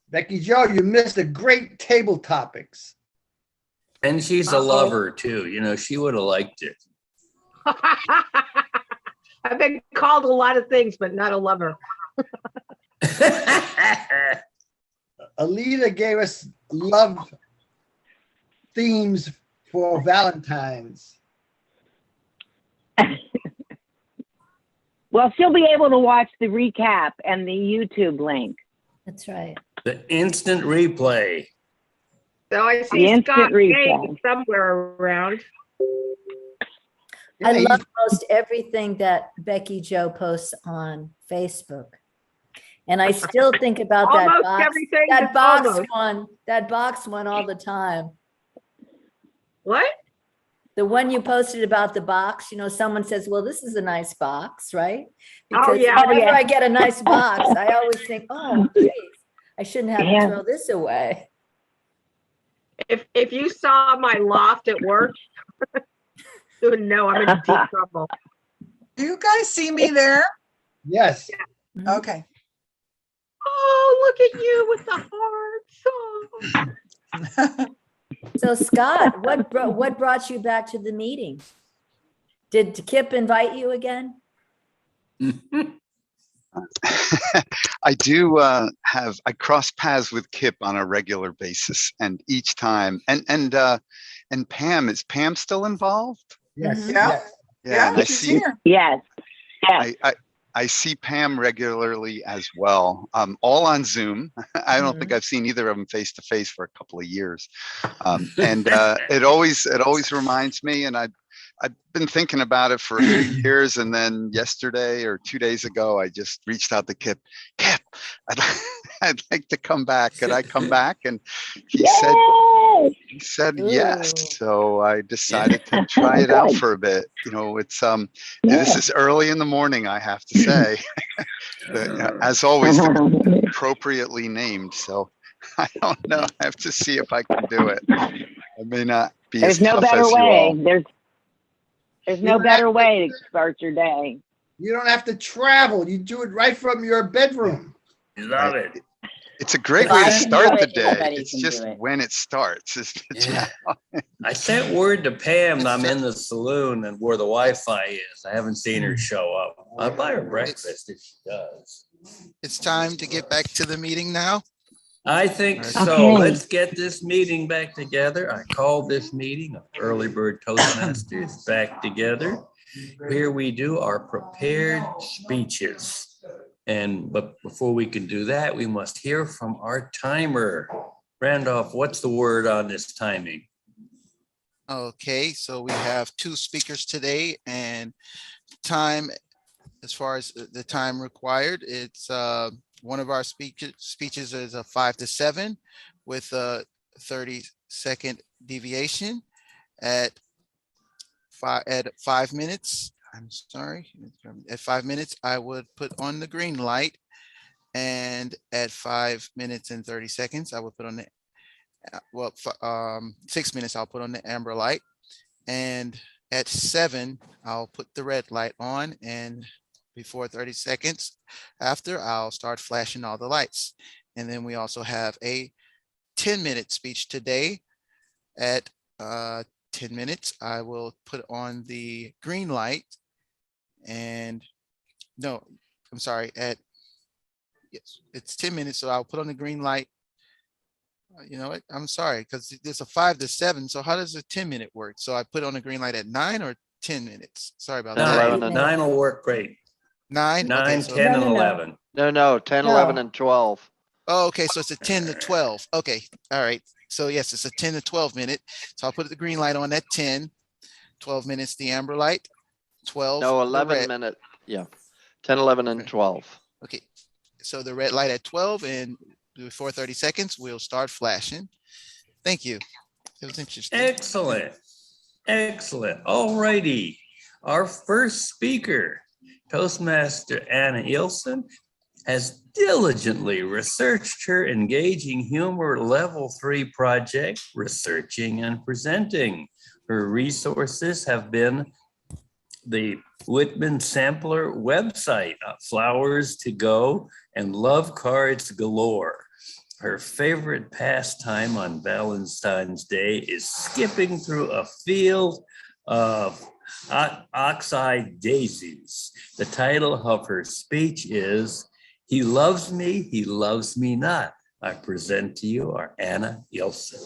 Becky Jo, you missed a great table topics. And she's a lover too. You know, she would have liked it. I've been called a lot of things, but not a lover. Alita gave us love themes for Valentine's. Well, she'll be able to watch the recap and the YouTube link. That's right. The instant replay. So I see Scott May somewhere around. I love most everything that Becky Jo posts on Facebook. And I still think about that box one all the time. What? The one you posted about the box, you know, someone says, well, this is a nice box, right? Oh, Because yeah. whenever I get a nice box, I always think, oh, geez, I shouldn't have to throw this away. If you saw my loft at work, you would know I'm in deep trouble. Do you guys see me there? Yes. Yeah. Okay. Oh, look at you with the hearts. Oh. So Scott, what brought you back to the meeting? Did Kip invite you again? I do I cross paths with Kip on a regular basis, and each time, and Pam, is Pam still involved? Yes. Yeah. Yeah, and I she's see. here. Yes. I see Pam regularly as well, all on Zoom. I don't think I've seen either of them face to face for a couple of years, and it always reminds me. And I've been thinking about it for a few years, and then yesterday or 2 days ago, I just reached out to Kip. Kip, I'd like to come back. Could I come back? And he said yes. So I decided to try it out for a bit. You know, it's this is early in the morning, I have to say. As always, appropriately named. So I don't know. I have to see if I can do it. I may not be There's as no tough better as you all. way. There's no better way to start your day. You don't have to travel. You do it right from your bedroom. Love it. It's a great way to start the day. It's just when it starts. I sent word to Pam that I'm in the saloon and where the Wi-Fi is. I haven't seen her show up. I'll buy her breakfast if she does. It's time to get back to the meeting now. I think so. Let's get this meeting back together. I called this meeting of Earlybird Toastmasters back together. Here we do our prepared speeches. But before we can do that, we must hear from our timer. Randolph, what's the word on this timing? Okay, so we have 2 speakers today, and time, as far as the time required, it's one of our speeches is a 5 to 7 with a 30-second deviation at 5 minutes. I'm sorry, at 5 minutes, I would put on the green light, and at 5 minutes and 30 seconds, I would put on the 6 minutes, I'll put on the amber light, and at 7, I'll put the red light on, and before 30 seconds after, I'll start flashing all the lights. And then we also have a 10-minute speech today. At 10 minutes, I will put on the green light, and no, I'm sorry, yes, it's 10 minutes, so I'll put on the green light. You know what? I'm sorry, because there's a 5 to 7. So how does a 10-minute work? So I put on a green light at 9 or 10 minutes? Sorry about that. 9 will work great. 9? 9, Okay, so 10, and 11. No, 10, 11, and 12. Oh, okay, so it's a 10 to 12. Okay, all right. So yes, it's a 10 to 12 minute. So I'll put the green light on at 10, 12 minutes, the amber light, 12. No, the 11 red. minute. Yeah, 10, 11, and 12. Okay, so the red light at 12, and before 30 seconds, we'll start flashing. Thank you. It was interesting. Excellent. Excellent. All righty. Our first speaker, Toastmaster Anna Ilsen, has diligently researched her engaging humor level 3 project, researching and presenting. Her resources have been the Whitman Sampler website, Flowers to Go, and Love Cards Galore. Her favorite pastime on Valentine's Day is skipping through a field of oxeye daisies. The title of her speech is He Loves Me Not. I present to you our Anna Ilsen.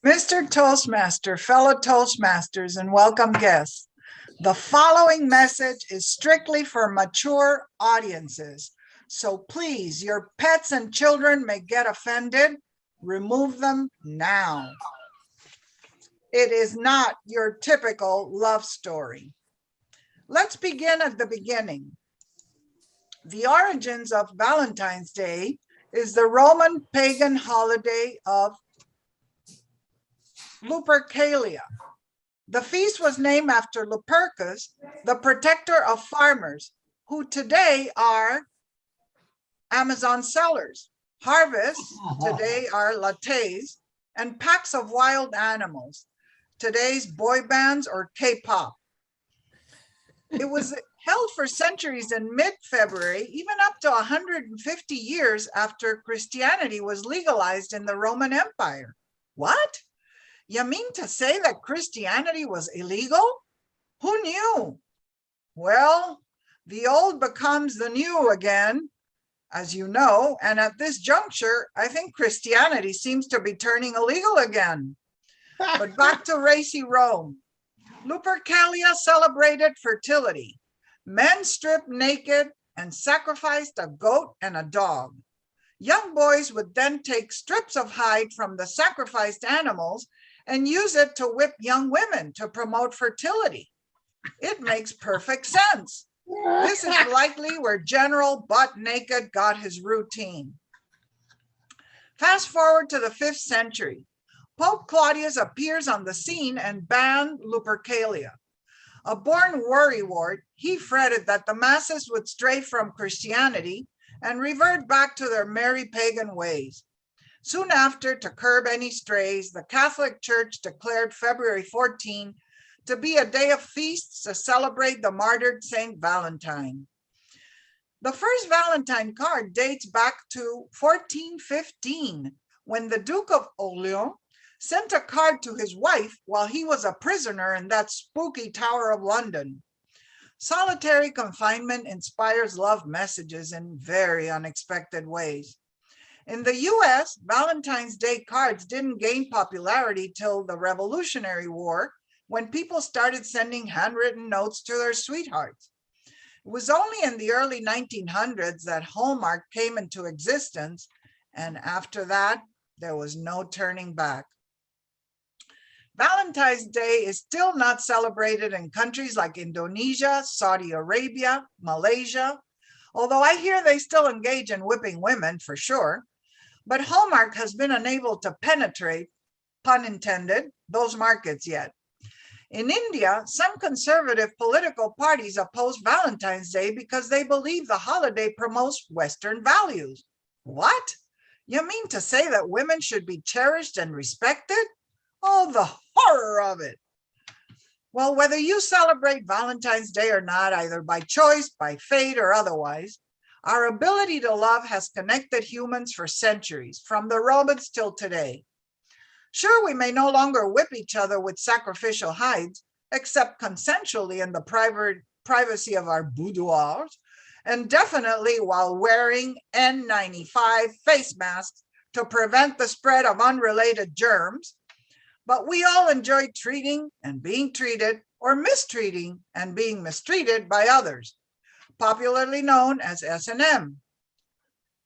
Mr. Toastmaster, fellow Toastmasters, and welcome guests. The following message is strictly for mature audiences. So please, your pets and children may get offended. Remove them now. It is not your typical love story. Let's begin at the beginning. The origins of Valentine's Day is the Roman pagan holiday of Lupercalia. The feast was named after Lupercus, the protector of farmers, who today are Amazon sellers. Harvests today are lattes, and packs of wild animals. Today's boy bands or K-pop. It was held for centuries in mid-February, even up to 150 years after Christianity was legalized in the Roman Empire. What? You mean to say that Christianity was illegal? Who knew? Well, the old becomes the new again, as you know, and at this juncture, I think Christianity seems to be turning illegal again. But back to racy Rome. Lupercalia celebrated fertility. Men stripped naked and sacrificed a goat and a dog. Young boys would then take strips of hide from the sacrificed animals and use it to whip young women to promote fertility. It makes perfect sense. This is likely where General Butt Naked got his routine. Fast forward to the 5th century. Pope Claudius appears on the scene and banned Lupercalia. A born worrywart, he fretted that the masses would stray from Christianity and revert back to their merry pagan ways. Soon after, to curb any strays, the Catholic Church declared February 14 to be a day of feasts to celebrate the martyred Saint Valentine. The first Valentine card dates back to 1415, when the Duke of Orleans sent a card to his wife while he was a prisoner in that spooky Tower of London. Solitary confinement inspires love messages in very unexpected ways. In the US, Valentine's Day cards didn't gain popularity till the Revolutionary War when people started sending handwritten notes to their sweethearts. It was only in the early 1900s that Hallmark came into existence, and after that, there was no turning back. Valentine's Day is still not celebrated in countries like Indonesia, Saudi Arabia, Malaysia, although I hear they still engage in whipping women for sure. But Hallmark has been unable to penetrate, pun intended, those markets yet. In India, some conservative political parties oppose Valentine's Day because they believe the holiday promotes Western values. What? You mean to say that women should be cherished and respected? Oh, the horror of it. Well, whether you celebrate Valentine's Day or not, either by choice, by fate, or otherwise, our ability to love has connected humans for centuries, from the Romans till today. Sure, we may no longer whip each other with sacrificial hides, except consensually in the privacy of our boudoirs, and definitely while wearing N95 face masks to prevent the spread of unrelated germs. But we all enjoy treating and being treated, or mistreating and being mistreated by others, popularly known as S&M.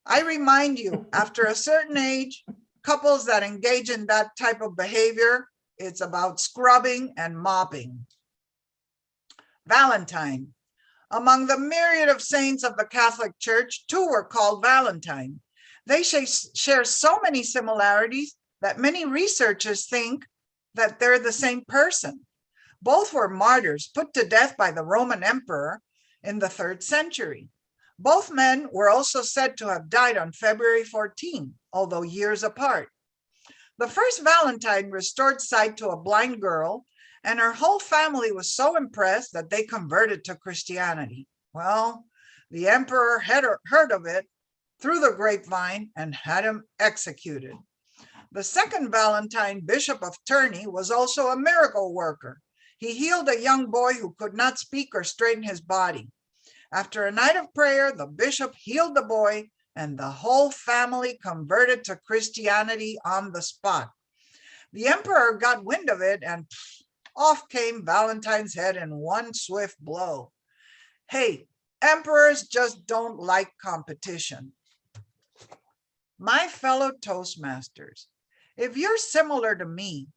I remind you, after a certain age, couples that engage in that type of behavior, it's about scrubbing and mopping. Valentine. Among the myriad of saints of the Catholic Church, 2 were called Valentine. They share so many similarities that many researchers think that they're the same person. Both were martyrs put to death by the Roman emperor in the 3rd century. Both men were also said to have died on February 14, although years apart. The first Valentine restored sight to a blind girl, and her whole family was so impressed that they converted to Christianity. Well, the emperor had heard of it through the grapevine and had him executed. The second Valentine, Bishop of Tournai, was also a miracle worker. He healed a young boy who could not speak or straighten his body. After a night of prayer, the bishop healed the boy, and the whole family converted to Christianity on the spot. The emperor got wind of it, and off came Valentine's head in one swift blow. Hey, emperors just don't like competition. My fellow Toastmasters, if you're similar to me,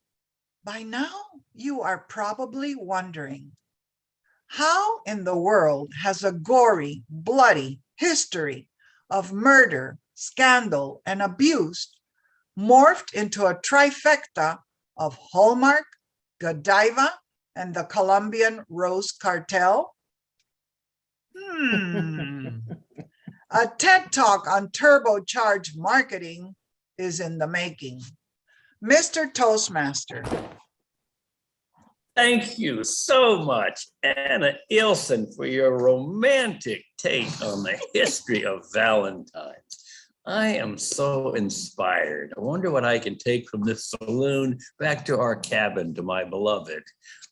by now you are probably wondering, how in the world has a gory, bloody history of murder, scandal, and abuse morphed into a trifecta of Hallmark, Godiva, and the Colombian Rose Cartel? A TED Talk on turbocharged marketing is in the making. Mr. Toastmaster. Thank you so much, Anna Ilsen, for your romantic take on the history of Valentine's. I am so inspired. I wonder what I can take from this saloon back to our cabin to my beloved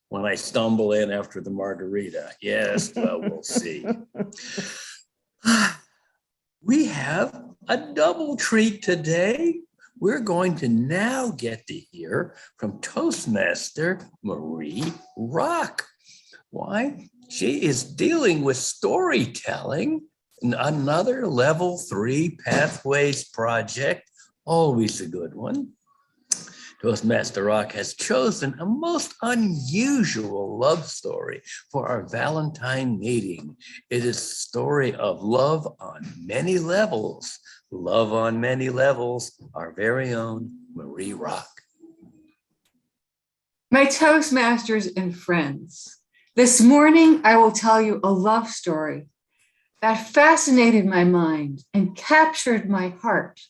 when I stumble in after the margarita. Yes, well, we'll see. We have a double treat today. We're going to now get to hear from Toastmaster Marie Rock. Why? She is dealing with storytelling, another level 3 Pathways project, always a good one. Toastmaster Rock has chosen a most unusual love story for our Valentine meeting. It is a story of love on many levels. Love on many levels, our very own Marie Rock. My Toastmasters and friends, this morning I will tell you a love story that fascinated my mind and captured my heart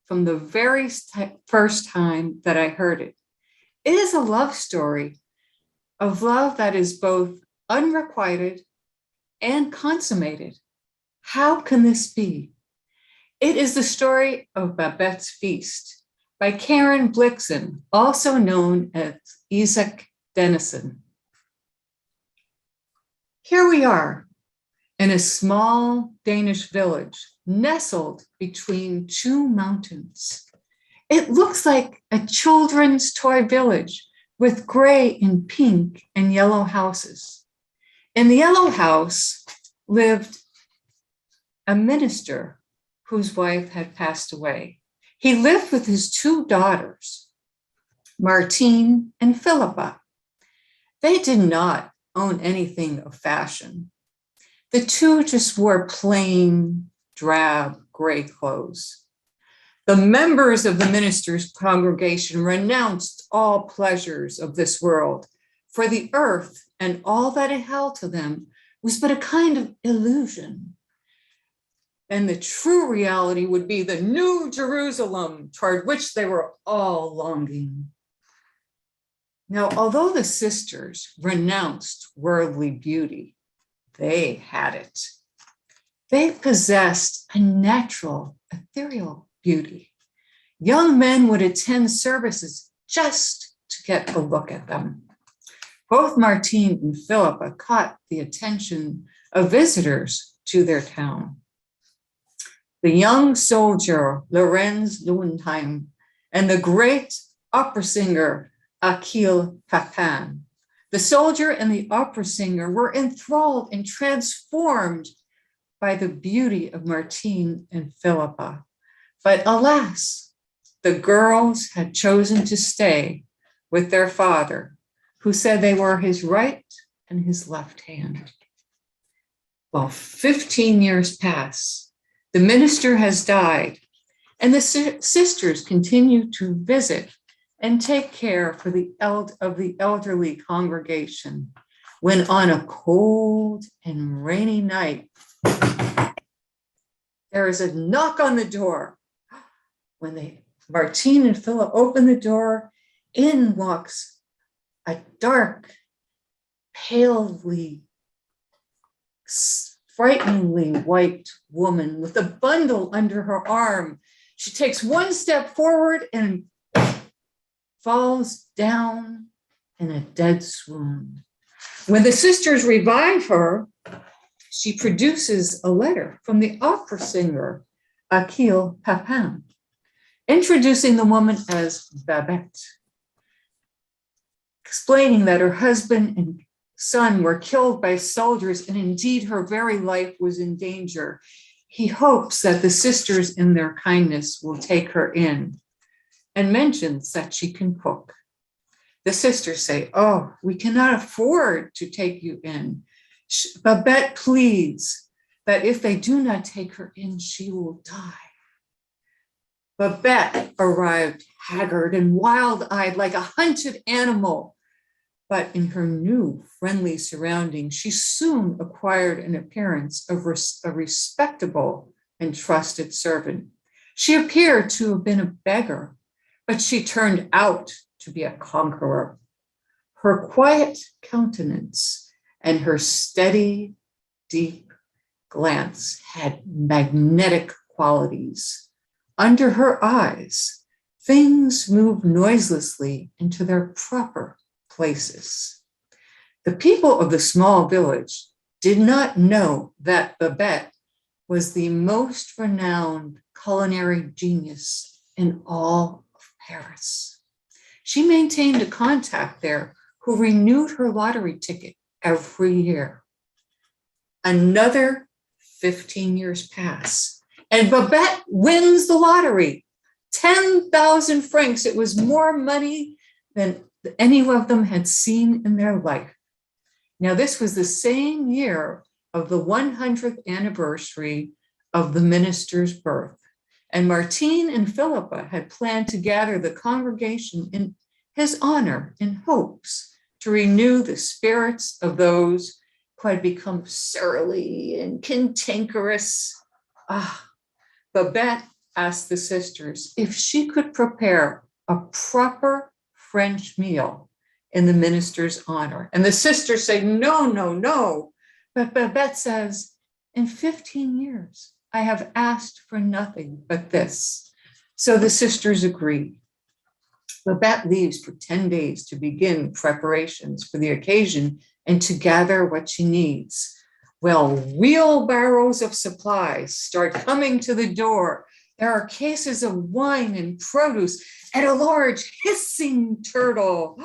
from the very first time that I heard it. It is a love story of love that is both unrequited and consummated. How can this be? It is the story of Babette's Feast by Karen Blixen, also known as Isak Dinesen. Here we are in a small Danish village nestled between 2 mountains. It looks like a children's toy village with gray and pink and yellow houses. In the yellow house lived a minister whose wife had passed away. He lived with his two daughters, Martine and Philippa. They did not own anything of fashion. The two just wore plain, drab, gray clothes. The members of the minister's congregation renounced all pleasures of this world, for the earth and all that it held to them was but a kind of illusion. And the true reality would be the new Jerusalem toward which they were all longing. Now, although the sisters renounced worldly beauty, they had it. They possessed a natural, ethereal beauty. Young men would attend services just to get a look at them. Both Martine and Philippa caught the attention of visitors to their town. The young soldier, Lorenz Lundheim, and the great opera singer, Achille Papin. The soldier and the opera singer were enthralled and transformed by the beauty of Martine and Philippa. But alas, the girls had chosen to stay with their father, who said they were his right and his left hand. Well, 15 years pass. The minister has died, and the sisters continue to visit and take care of the elderly congregation, when on a cold and rainy night, there is a knock on the door. When Martine and Philip open the door, in walks a dark, palely, frighteningly white woman with a bundle under her arm. She takes one step forward and falls down in a dead swoon. When the sisters revive her, she produces a letter from the opera singer, Achille Papin, introducing the woman as Babette, explaining that her husband and son were killed by soldiers, and indeed her very life was in danger. He hopes that the sisters in their kindness will take her in, and mentions that she can cook. The sisters say, "Oh, we cannot afford to take you in." Babette pleads that if they do not take her in, she will die. Babette arrived haggard and wild-eyed like a hunted animal, but in her new friendly surroundings, she soon acquired an appearance of a respectable and trusted servant. She appeared to have been a beggar, but she turned out to be a conqueror. Her quiet countenance and her steady, deep glance had magnetic qualities. Under her eyes, things moved noiselessly into their proper places. The people of the small village did not know that Babette was the most renowned culinary genius in all of Paris. She maintained a contact there who renewed her lottery ticket every year. Another 15 years pass, and Babette wins the lottery. 10,000 francs. It was more money than any of them had seen in their life. Now, this was the same year of the 100th anniversary of the minister's birth. And Martine and Philippa had planned to gather the congregation in his honor in hopes to renew the spirits of those who had become surly and cantankerous. Babette asked the sisters if she could prepare a proper French meal in the minister's honor. And the sisters say, "No, no, no." But Babette says, "In 15 years, I have asked for nothing but this." So the sisters agree. Babette leaves for 10 days to begin preparations for the occasion and to gather what she needs. Well, wheelbarrows of supplies start coming to the door. There are cases of wine and produce and a large hissing turtle.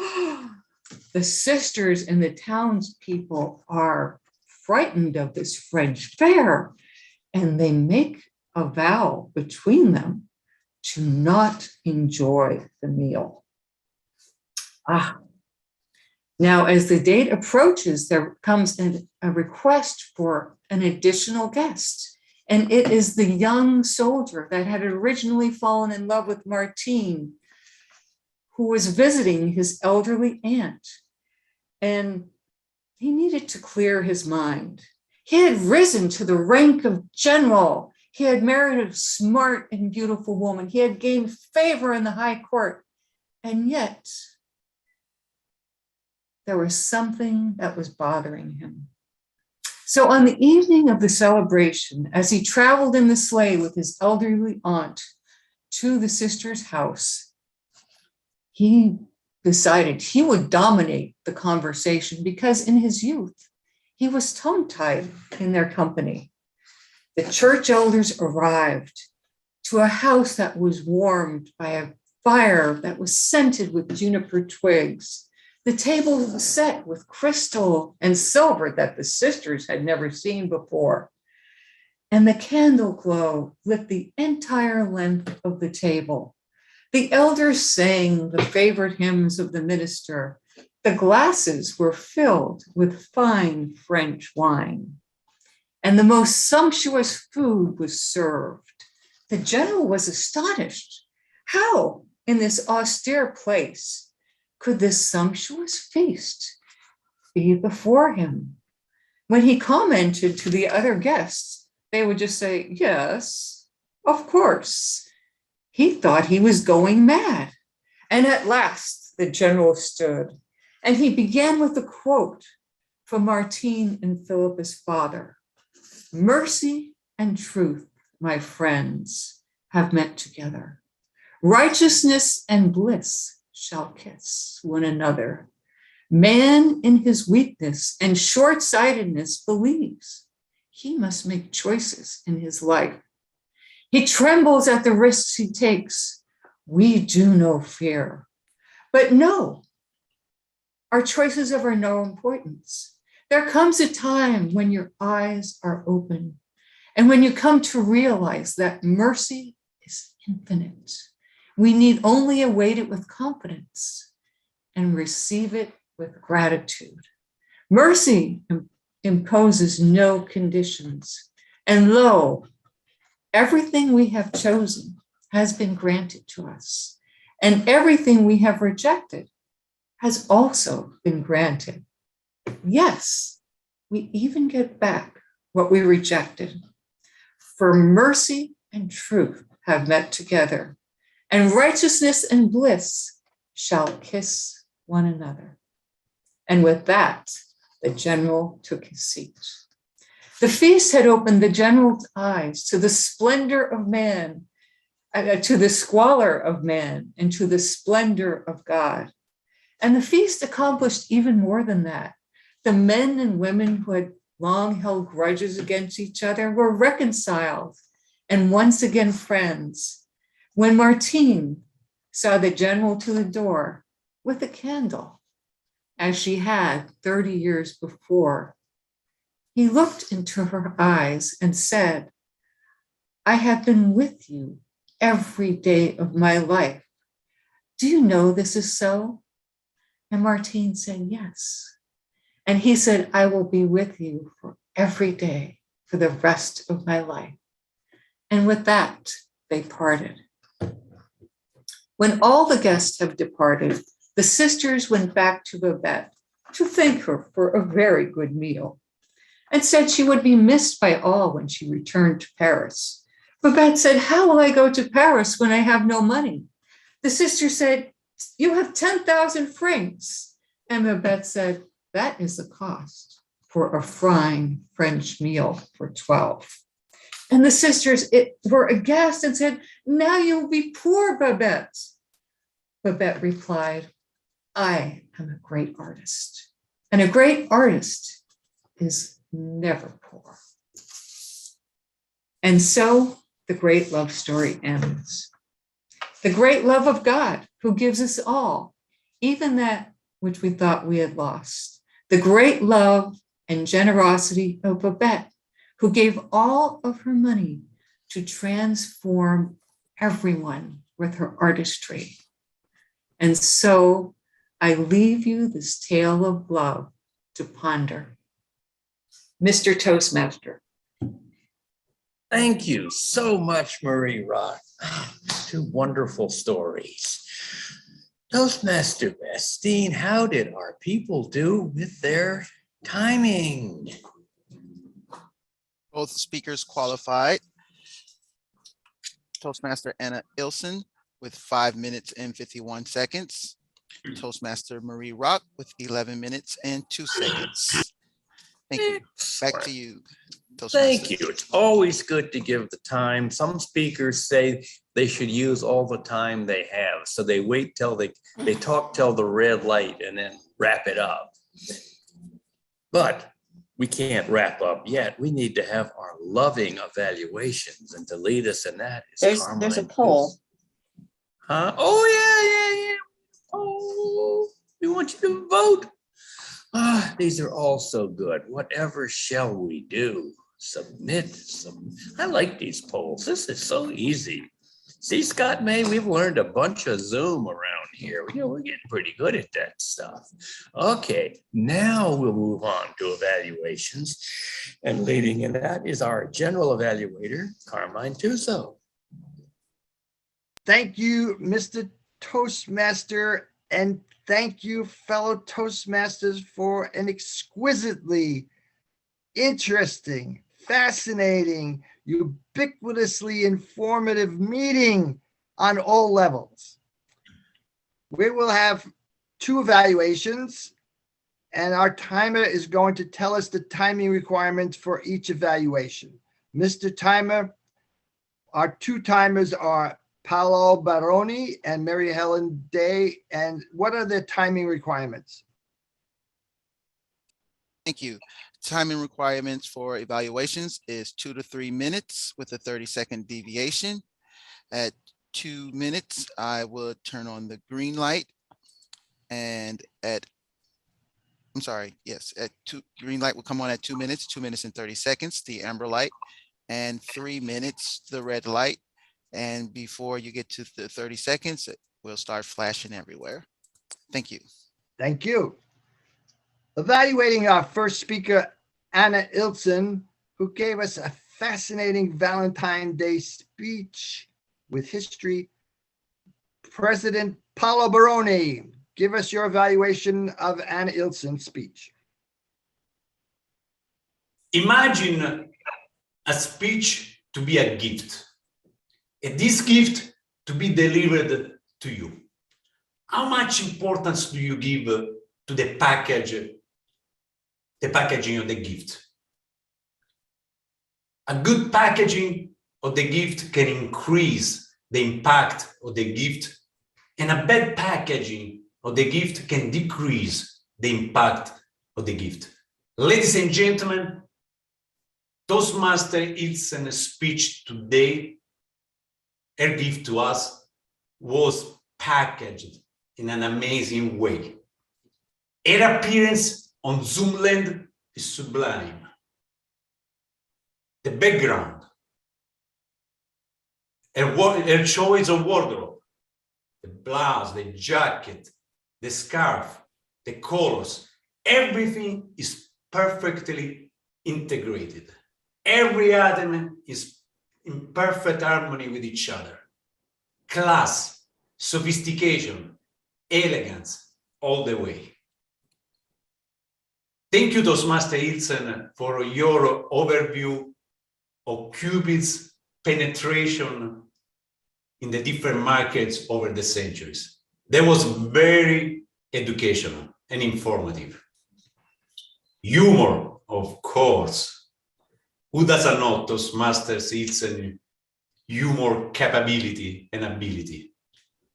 The sisters and the townspeople are frightened of this French fare, and they make a vow between them to not enjoy the meal. Now, as the date approaches, there comes a request for an additional guest. And it is the young soldier that had originally fallen in love with Martine, who was visiting his elderly aunt. And he needed to clear his mind. He had risen to the rank of general. He had married a smart and beautiful woman. He had gained favor in the high court. And yet, there was something that was bothering him. So on the evening of the celebration, as he traveled in the sleigh with his elderly aunt to the sister's house, he decided he would dominate the conversation because in his youth, he was tongue-tied in their company. The church elders arrived to a house that was warmed by a fire that was scented with juniper twigs. The table was set with crystal and silver that the sisters had never seen before. And the candle glow lit the entire length of the table. The elders sang the favorite hymns of the minister. The glasses were filled with fine French wine. And the most sumptuous food was served. The general was astonished. How, in this austere place, could this sumptuous feast be before him? When he commented to the other guests, they would just say, yes, of course. He thought he was going mad. And at last, the general stood, and he began with a quote from Martine and Philippa's father. Mercy and truth, my friends, have met together. Righteousness and bliss shall kiss one another. Man in his weakness and short-sightedness believes he must make choices in his life. He trembles at the risks he takes. We do no fear. But no, our choices are of no importance. There comes a time when your eyes are open and when you come to realize that mercy is infinite. We need only await it with confidence and receive it with gratitude. Mercy imposes no conditions. And lo, everything we have chosen has been granted to us. And everything we have rejected has also been granted. Yes, we even get back what we rejected. For mercy and truth have met together, and righteousness and bliss shall kiss one another. And with that, the general took his seat. The feast had opened the general's eyes to the splendor of man, to the squalor of man, and to the splendor of God. And the feast accomplished even more than that. The men and women who had long held grudges against each other were reconciled and once again friends. When Martine saw the general to the door with a candle, as she had 30 years before, he looked into her eyes and said, I have been with you every day of my life. Do you know this is so? And Martine said, yes. And he said, I will be with you for every day for the rest of my life. And with that, they parted. When all the guests have departed, the sisters went back to Babette to thank her for a very good meal and said she would be missed by all when she returned to Paris. Babette said, how will I go to Paris when I have no money? The sister said, you have 10,000 francs. And Babette said, that is the cost for a fine French meal for 12. And the sisters were aghast and said, now you'll be poor, Babette. Babette replied, I am a great artist, and a great artist is never poor. And so the great love story ends. The great love of God who gives us all, even that which we thought we had lost. The great love and generosity of Babette, who gave all of her money to transform everyone with her artistry. And so I leave you this tale of love to ponder. Mr. Toastmaster. Thank you so much, Marie Rock. Two wonderful stories. Toastmaster Bastine, how did our people do with their timing? Both speakers qualified. Toastmaster Anna Ilsen with 5 minutes and 51 seconds. Toastmaster Marie Rock with 11 minutes and 2 seconds. Thank you. Back to you, Toastmaster. Thank you. It's always good to give the time. Some speakers say they should use all the time they have. So they wait till they talk till the red light and then wrap it up. But we can't wrap up yet. We need to have our loving evaluations, and to lead us in that is Carmine. There's a poll. Huh? Oh, yeah. Oh, we want you to vote. These are all so good. Whatever shall we do? Submit some. I like these polls. This is so easy. See, Scott May, we've learned a bunch of Zoom around here. We're getting pretty good at that stuff. Okay, now we'll move on to evaluations. And leading in that is our general evaluator, Carmine Tuso. Thank you, Mr. Toastmaster, and thank you, fellow Toastmasters, for an exquisitely interesting, fascinating, ubiquitously informative meeting on all levels. We will have 2 evaluations, and our timer is going to tell us the timing requirements for each evaluation. Mr. Timer, our 2 timers are Paolo Baroni and Mary Helen Day. And what are the timing requirements? Thank you. Timing requirements for evaluations is 2 to 3 minutes with a 30-second deviation. At 2 minutes, I will turn on the green light. And at green light will come on at 2 minutes, 2 minutes and 30 seconds, the amber light, and 3 minutes, the red light. And before you get to the 30 seconds, it will start flashing everywhere. Thank you. Thank you. Evaluating our first speaker, Anna Ilsen, who gave us a fascinating Valentine's Day speech with history. President Paolo Baroni, give us your evaluation of Anna Ilsen's speech. Imagine a speech to be a gift, and this gift to be delivered to you. How much importance do you give to the packaging of the gift? A good packaging of the gift can increase the impact of the gift, and a bad packaging of the gift can decrease the impact of the gift. Ladies and gentlemen, Toastmaster Ilsen's speech today, her gift to us, was packaged in an amazing way. Her appearance on Zoomland is sublime. The background, her choice of wardrobe, the blouse, the jacket, the scarf, the colors, everything is perfectly integrated. Every atom is in perfect harmony with each other. Class, sophistication, elegance, all the way. Thank you, Toastmaster Ilsen, for your overview of Cupid's penetration in the different markets over the centuries. That was very educational and informative. Humor, of course. Who doesn't know Toastmaster Ilsen's humor capability and ability?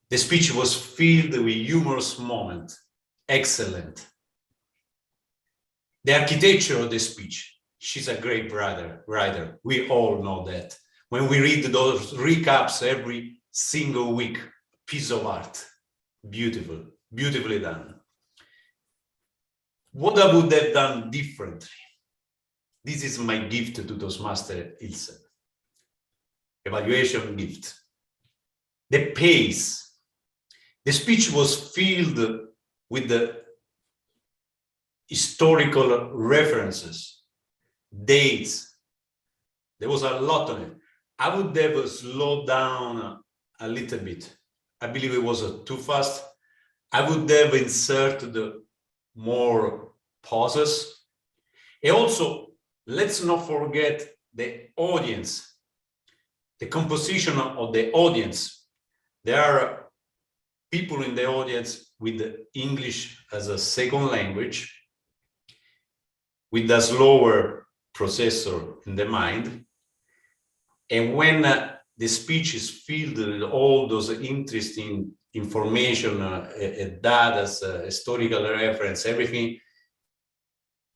The speech was filled with humorous moments. Excellent. The architecture of the speech. She's a great writer. We all know that. when we read those recaps every single week. Piece of art. Beautiful, beautifully done. What I would have done differently? This is my gift to Toastmaster Ilse. Evaluation gift. The pace. The speech was filled with the historical references, dates. There was a lot on it. I would have slowed down a little bit. I believe it was too fast. I would have inserted more pauses. And also, let's not forget the audience, the composition of the audience. There are people in the audience with English as a second language, with a slower processor in the mind. And when the speech is filled with all those interesting information, data, historical reference, everything,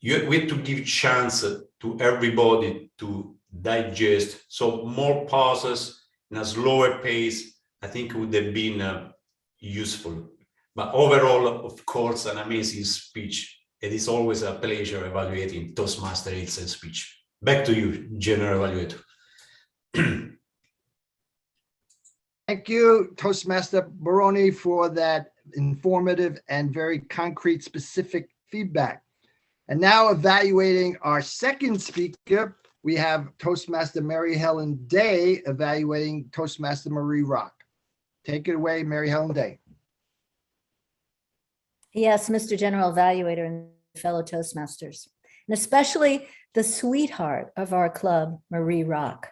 we have to give chance to everybody to digest. So more pauses in a slower pace, I think would have been useful. But overall, of course, an amazing speech. It is always a pleasure evaluating Toastmaster Ilse's speech. Back to you, General Evaluator. Thank you, Toastmaster Baroni, for that informative and very concrete, specific feedback. And now evaluating our second speaker, we have Toastmaster Mary Helen Day evaluating Toastmaster Marie Rock. Take it away, Mary Helen Day. Yes, Mr. General Evaluator and fellow Toastmasters, and especially the sweetheart of our club, Marie Rock.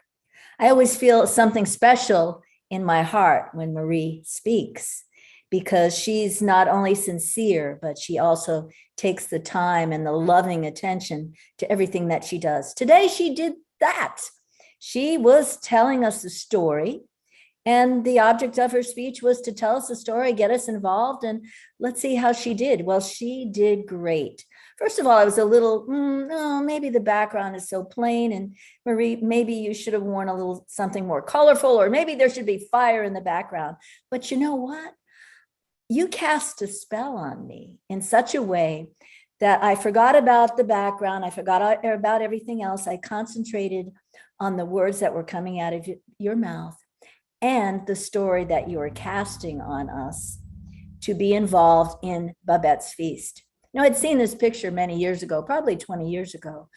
I always feel something special in my heart when Marie speaks, because she's not only sincere, but she also takes the time and the loving attention to everything that she does. Today, she did that. She was telling us the story, and the object of her speech was to tell us the story, get us involved, and let's see how she did. Well, she did great. First of all, I was a little, oh, maybe the background is so plain, and Marie, maybe you should have worn a little something more colorful, or maybe there should be fire in the background. But you know what? You cast a spell on me in such a way that I forgot about the background. I forgot about everything else. I concentrated on the words that were coming out of your mouth and the story that you were casting on us to be involved in Babette's Feast. Now, I'd seen this picture many years ago, probably 20 years ago,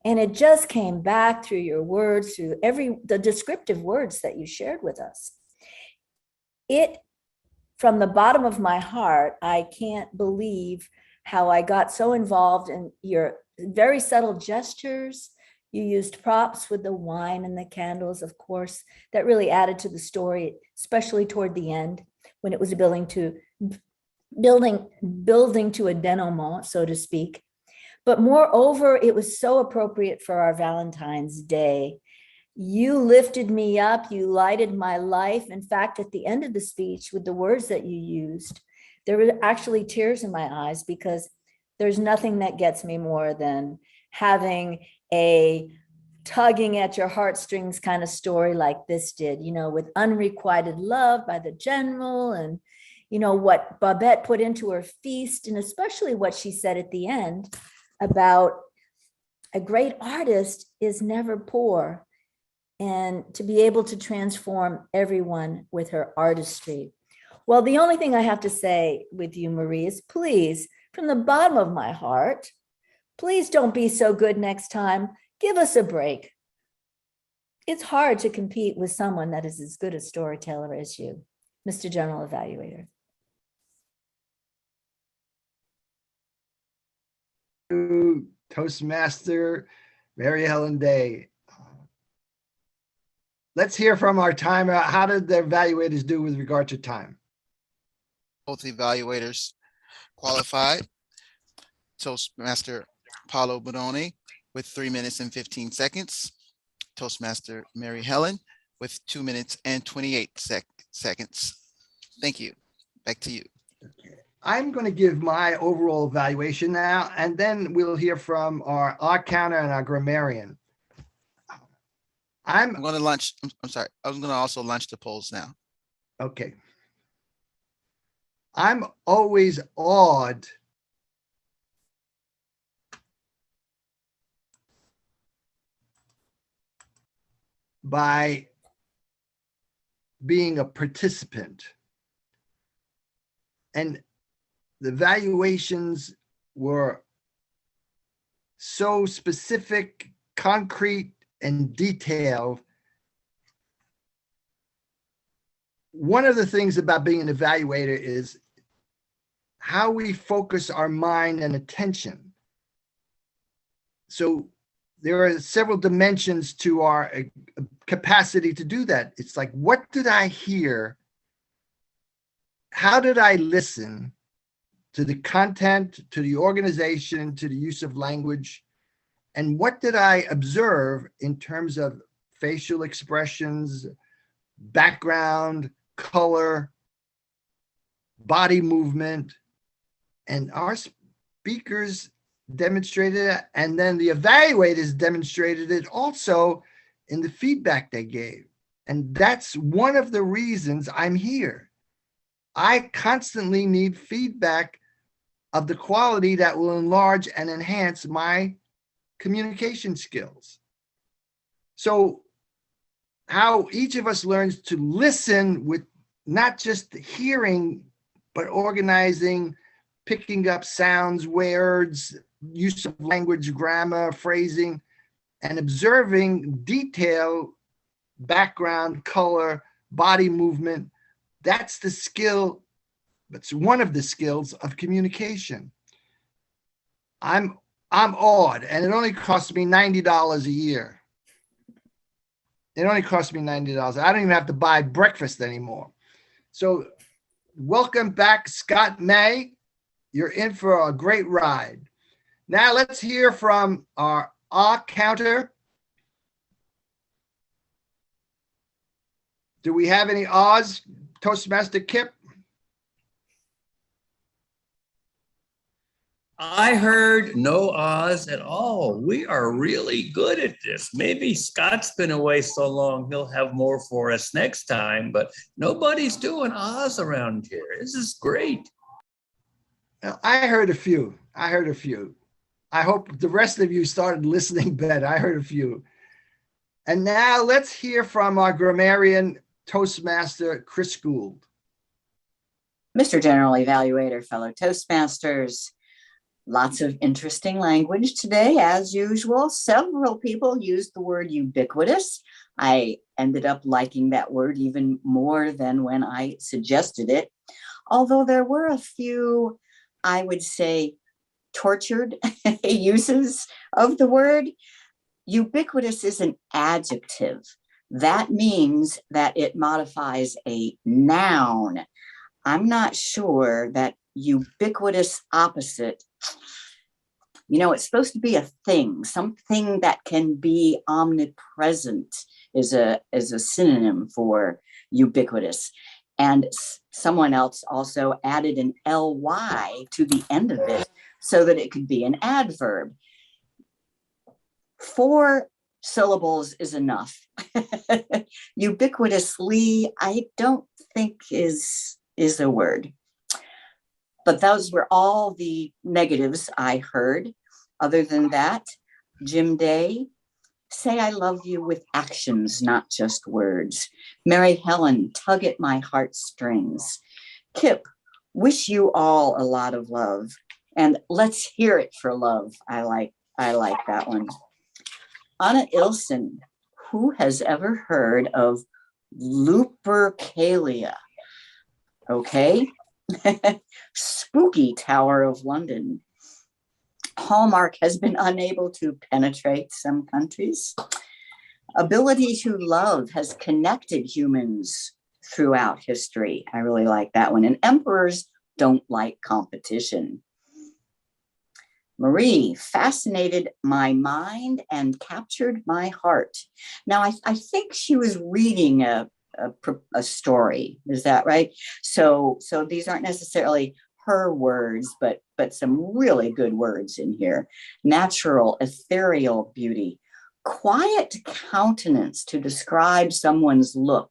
and it just came back through your words, through the descriptive words that you shared with us. From the bottom of my heart, I can't believe how I got so involved in your very subtle gestures. You used props with the wine and the candles, of course, that really added to the story, especially toward the end when it was building to a denouement, so to speak. But moreover, it was so appropriate for our Valentine's Day. You lifted me up, you lighted my life. In fact, at the end of the speech, with the words that you used, there were actually tears in my eyes, because there's nothing that gets me more than having a tugging at your heartstrings kind of story like this did, with unrequited love by the general, and what Babette put into her feast, and especially what she said at the end about a great artist is never poor, and to be able to transform everyone with her artistry. Well, the only thing I have to say with you, Marie, is please, from the bottom of my heart, please don't be so good next time. Give us a break. It's hard to compete with someone that is as good a storyteller as you, Mr. General Evaluator. Toastmaster Mary Helen Day. Let's hear from our timer. How did the evaluators do with regard to time? Both evaluators qualified. Toastmaster Paolo Bononi with 3 minutes and 15 seconds. Toastmaster Mary Helen with 2 minutes and 28 seconds. Thank you. Back to you. Okay. I'm going to give my overall evaluation now, and then we'll hear from our counter and our grammarian. I'm going to launch. I'm sorry. I was going to also launch the polls now. Okay. I'm always awed by being a participant. And the evaluations were so specific, concrete, and detailed. One of the things about being an evaluator is how we focus our mind and attention. So there are several dimensions to our capacity to do that. It's like, what did I hear? How did I listen to the content, to the organization, to the use of language? And what did I observe in terms of facial expressions, background, color, body movement? And our speakers demonstrated it, and then the evaluators demonstrated it also in the feedback they gave. And that's one of the reasons I'm here. I constantly need feedback of the quality that will enlarge and enhance my communication skills. So how each of us learns to listen with not just hearing, but organizing, picking up sounds, words, use of language, grammar, phrasing, and observing detail, background, color, body movement. That's the skill. That's one of the skills of communication. I'm awed, and it only costs me $90 a year. It only costs me $90. I don't even have to buy breakfast anymore. So welcome back, Scott May. You're in for a great ride. Now let's hear from our counter. Do we have any Oz, Toastmaster Kip? I heard no Oz at all. We are really good at this. Maybe Scott's been away so long, he'll have more for us next time, but nobody's doing Oz around here. This is great. I heard a few. I hope the rest of you started listening better. I heard a few. And now let's hear from our grammarian Toastmaster, Chris Gould. Mr. General Evaluator, fellow Toastmasters, lots of interesting language today, as usual. Several people used the word ubiquitous. I ended up liking that word even more than when I suggested it, although there were a few, I would say, tortured uses of the word. Ubiquitous is an adjective. That means that it modifies a noun. I'm not sure that ubiquitous opposite, it's supposed to be a thing, something that can be omnipresent is a synonym for ubiquitous. And someone else also added an ly to the end of it so that it could be an adverb. 4 syllables is enough. Ubiquitously, I don't think is a word. But those were all the negatives I heard. Other than that, Jim Day, say I love you with actions, not just words. Mary Helen, tug at my heartstrings. Kip, wish you all a lot of love. And let's hear it for love. I like that one. Anna Ilsen, who has ever heard of Lupercalia? Okay. Spooky Tower of London. Hallmark has been unable to penetrate some countries. Ability to love has connected humans throughout history. I really like that one. And emperors don't like competition. Marie, fascinated my mind and captured my heart. Now, I think she was reading a story. Is that right? So these aren't necessarily her words, but some really good words in here. Natural, ethereal beauty, quiet countenance to describe someone's look.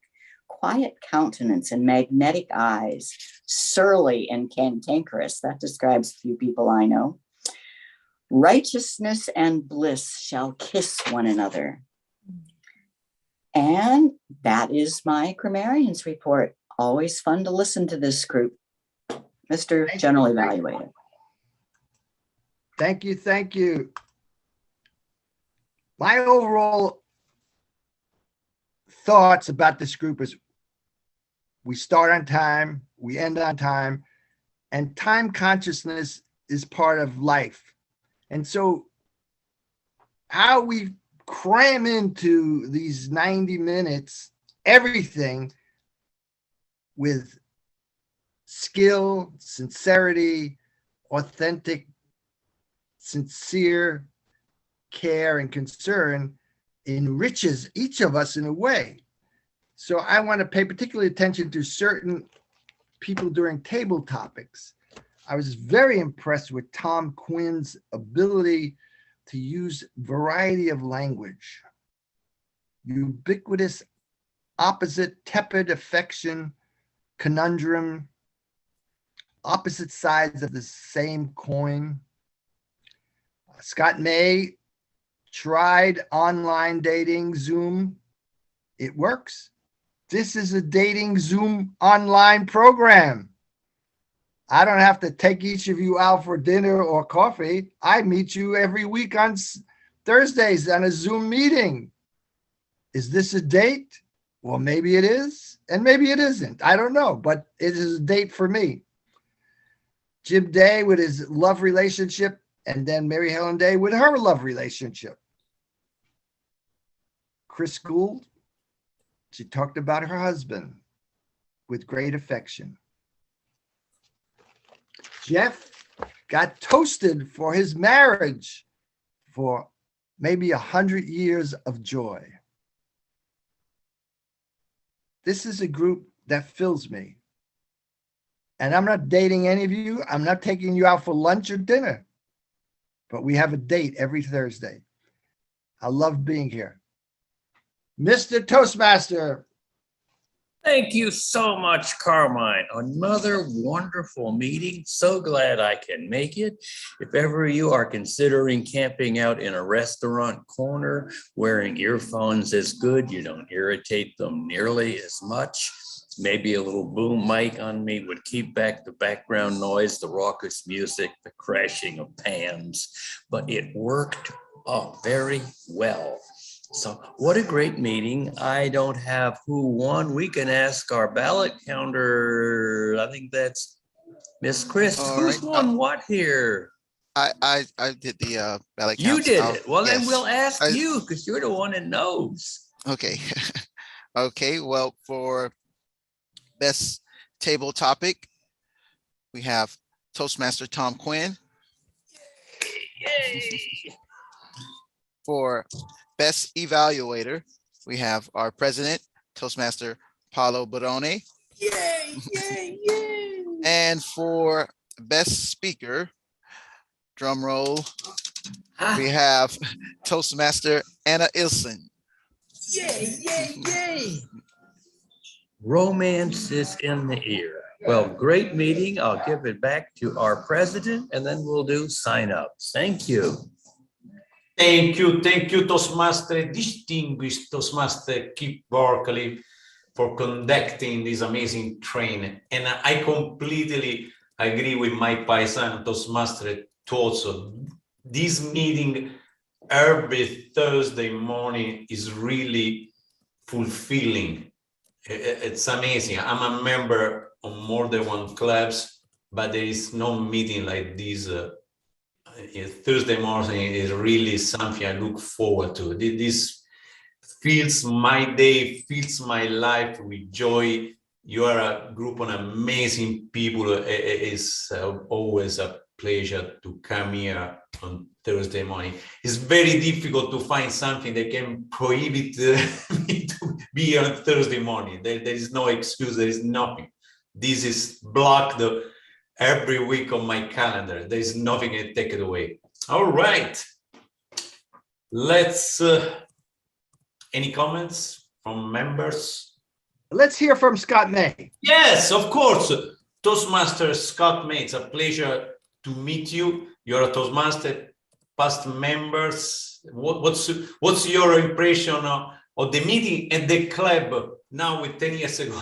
Quiet countenance and magnetic eyes, surly and cantankerous. That describes a few people I know. Righteousness and bliss shall kiss one another. And that is my grammarian's report. Always fun to listen to this group. Mr. General Evaluator. Thank you. Thank you. My overall thoughts about this group is we start on time, we end on time, and time consciousness is part of life. And so how we cram into these 90 minutes, everything with skill, sincerity, authentic, sincere care and concern enriches each of us in a way. So I want to pay particular attention to certain people during table topics. I was very impressed with Tom Quinn's ability to use variety of language, ubiquitous, opposite, tepid affection, conundrum, opposite sides of the same coin. Scott May tried online dating, Zoom. It works. This is a dating Zoom online program. I don't have to take each of you out for dinner or coffee. I meet you every week on Thursdays on a Zoom meeting. Is this a date? Well, maybe it is, and maybe it isn't. I don't know, but it is a date for me. Jim Day with his love relationship, and then Mary Helen Day with her love relationship. Chris Gould, she talked about her husband with great affection. Jeff got toasted for his marriage for maybe 100 years of joy. This is a group that fills me. And I'm not dating any of you. I'm not taking you out for lunch or dinner, but we have a date every Thursday. I love being here. Mr. Toastmaster. Thank you so much, Carmine. Another wonderful meeting. So glad I can make it. If ever you are considering camping out in a restaurant corner, wearing earphones is good. You don't irritate them nearly as much. Maybe a little boom mic on me would keep back the background noise, the raucous music, the crashing of pans, but it worked very well. So what a great meeting. I don't have who won. We can ask our ballot counter. I think that's Miss Chris. All Who's right. won what here? I did the ballot You count. did it. Well, yes. then we'll ask you because you're the one that knows. Okay. Okay. Well, for best table topic, we have Toastmaster Tom Quinn. Yay! For best evaluator, we have our president, Toastmaster Paolo Barone. Yay, yay, yay. And for best speaker, drum roll, we have Toastmaster Anna Ilsen. Yay, yay, yay. Romance is in the ear. Well, great meeting. I'll give it back to our president and then we'll do sign ups. Thank you. Thank you, Toastmaster, distinguished Toastmaster Kip Berkeley, for conducting this amazing train. And I completely agree with my paisano Toastmaster Tozzo. This meeting every Thursday morning is really fulfilling. It's amazing. I'm a member of more than one clubs, but there is no meeting like this. Thursday morning is really something I look forward to. This fills my day, fills my life with joy. You are a group of amazing people. It's always a pleasure to come here on Thursday morning. It's very difficult to find something that can prohibit me to be here on Thursday morning. There is no excuse. There is nothing. This is blocked every week on my calendar. There is nothing to take it away. All right. Let's Any comments from members? Let's hear from Scott May. Yes, of course. Toastmaster Scott May, it's a pleasure to meet you. You're a Toastmaster, past members. What's your impression of the meeting at the club now with 10 years ago?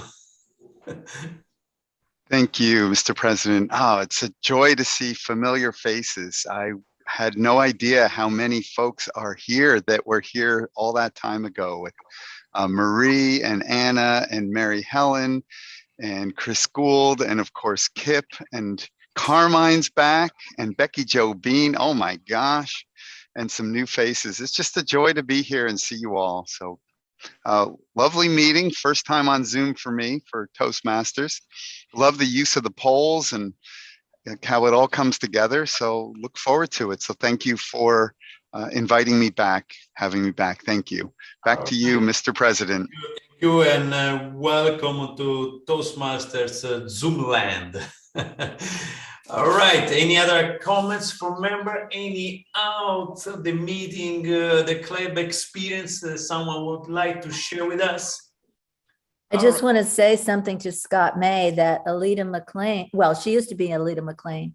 Thank you, Mr. President. Oh, it's a joy to see familiar faces. I had no idea how many folks are here that were here all that time ago with Marie and Anna and Mary Helen and Chris Gould and of course Kip and Carmine's back and Becky Jo Bean. Oh my gosh. And some new faces. It's just a joy to be here and see you all. So lovely meeting. First time on Zoom for me for Toastmasters. Love the use of the polls and how it all comes together. So look forward to it. So thank you for inviting me back, having me back. Thank you. Back to you, Mr. President. Thank you and welcome to Toastmasters Zoom land. All right, any other comments from member? Any out of the meeting, the club experience someone would like to share with us? I just want to say something to Scott May that Alita McLean, well, she used to be Alita McLean,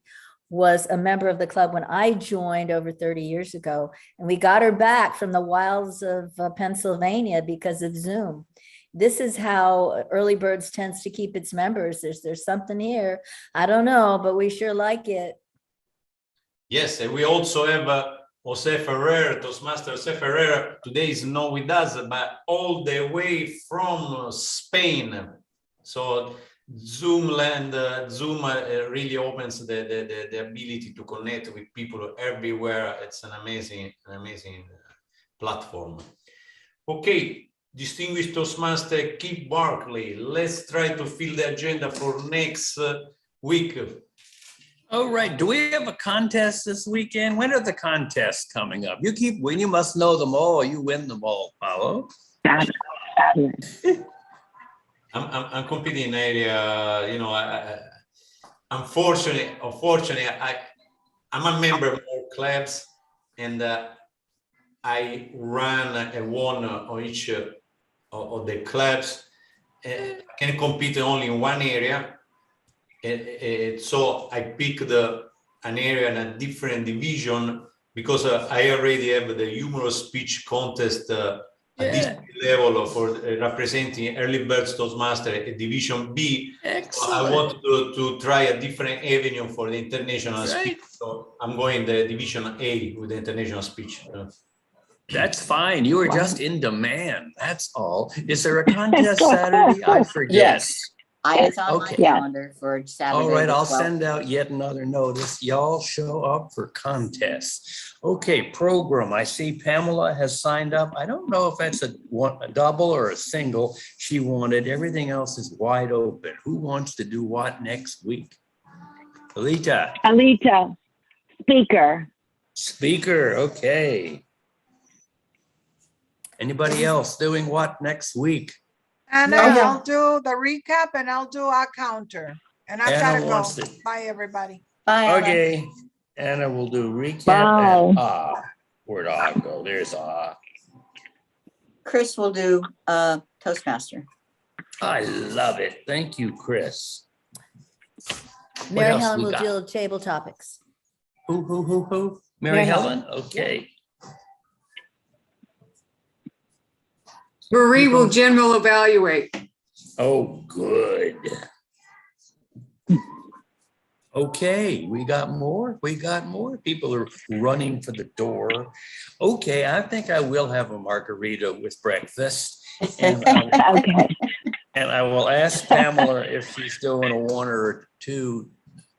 was a member of the club when I joined over 30 years ago. And we got her back from the wilds of Pennsylvania because of Zoom. This is how Early Birds tends to keep its members. There's something here. I don't know, but we sure like it. Yes, and we also have Jose Ferrer, Toastmaster Jose Ferrer. Today is not with us, but all the way from Spain. So Zoom land, Zoom really opens the ability to connect with people everywhere. It's an amazing platform. Okay. Distinguished Toastmaster Keith Barkley, let's try to fill the agenda for next week. All right. Do we have a contest this weekend? When are the contests coming up? You keep winning. You must know them all. You win them all, Paulo. I'm competing in area. You know, unfortunately, I'm a member of more clubs, and I ran one on each of the clubs. I can compete only in one area. So I picked an area in a different division because I already have the humorous speech contest at this level for representing Earlybird Toastmasters at Division B. So I want to try a different avenue for the international speech. So I'm going the Division A with the international speech. That's fine. You were just in demand. That's all. Is there a contest Saturday? I forget. Yes. It's on my calendar for Saturday. All right, the I'll 12th. send out yet another notice. Y'all show up for contests. Okay, program. I see Pamela has signed up. I don't know if that's a double or a single. She wanted. Everything else is wide open. Who wants to do what next week? Alita. Alita, speaker. Speaker, okay. Anybody else doing what next week? And I'll do the recap and I'll do our counter. And I've got to go. Bye, everybody. Bye, Anna. Okay. Anna will do recap and where'd I go? There's Chris will do Toastmaster. I love it. Thank you, Chris. Mary Helen will do table topics. Who? Mary Helen? Okay. Marie will general evaluate. Oh, good. Okay, we got more. People are running for the door. Okay, I think I will have a margarita with breakfast. And I will ask Pamela if she's doing a 1 or 2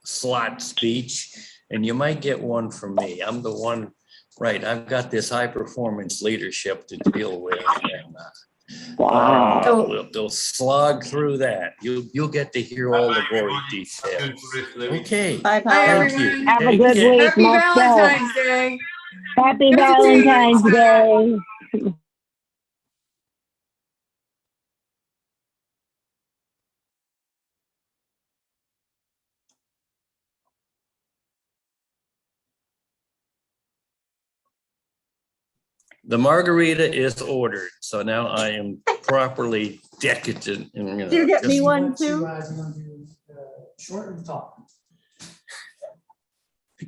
slot speech, and you might get one from me. I'm the one. Right, I've got this high performance leadership to deal with, and they'll slog through that. You'll get to hear all the gory details. Okay, bye, thank everyone. you. Have a good week. Happy Valentine's Day. Happy Valentine's Day. The margarita is ordered, so now I am properly decadent. And, Do you get me just- one too? Short and tall.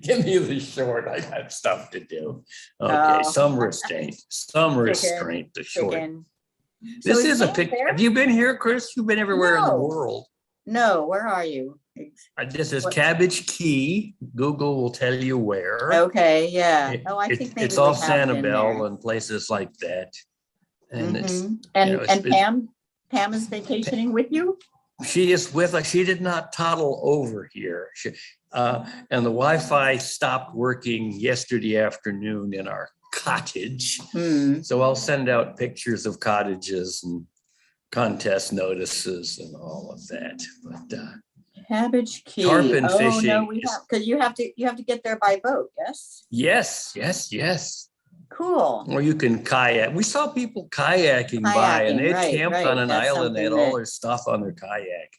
Give me the short. I got stuff to do. Okay, Oh. some restraint, the short. Chicken. This So is a Sam picture. there? Have you been here, Chris? You've been everywhere in the No. world. No, where are you? This is What- Cabbage Key. Google will tell you where. Okay, yeah. It- Oh, I it- think maybe it's we off have been Sanibel there. and places like that. And it's, Mhm. And you know, it's- Pam is vacationing with you? she is with us. She did not toddle over here. And the Wi-Fi stopped working yesterday afternoon in our cottage. So I'll send out pictures of cottages and contest notices and all of that. But Cabbage Key. Tarpon Oh, no, fishing we is- have, because you have to get there by boat, yes? yes. Cool. Or you can kayak. We saw people kayaking by and Kayaking, they right, camped right. on an That's island. They had something all that- their stuff on their kayak.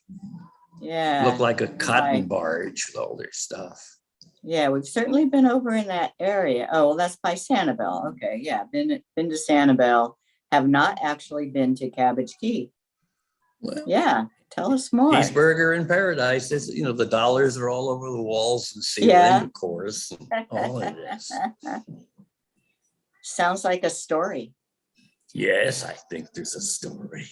Yeah. Looked like a cotton right. barge with all their stuff. Yeah, we've certainly been over in that area. Oh, well, that's by Sanibel. Okay, yeah, been to Sanibel. Have not actually been to Cabbage Key. Well, Yeah, tell us more. Cheeseburger in paradise. Is, you know, the dollars are all over the walls and ceiling, Yeah. of course. And all of this. Sounds like a story. Yes, I think there's a story.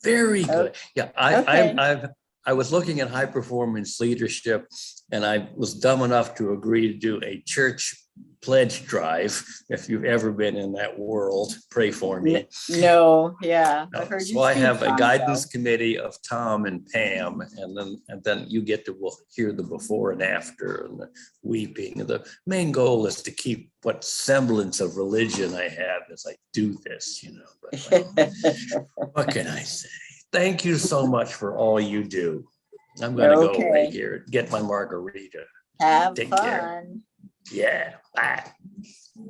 Very Oh, good. Yeah, okay. I was looking at high performance leadership, and I was dumb enough to agree to do a church pledge drive. If you've ever been in that world, pray for me. No, yeah. I've heard you So I speak, have a Tom, guidance so. committee of Tom and Pam, and then you get to hear the before and after and the weeping. The main goal is to keep what semblance of religion I have as I do this, you know. But, what can I say? Thank you so much for all you do. I'm gonna go away Okay. here, get my margarita. Have Take fun. care. Yeah, bye.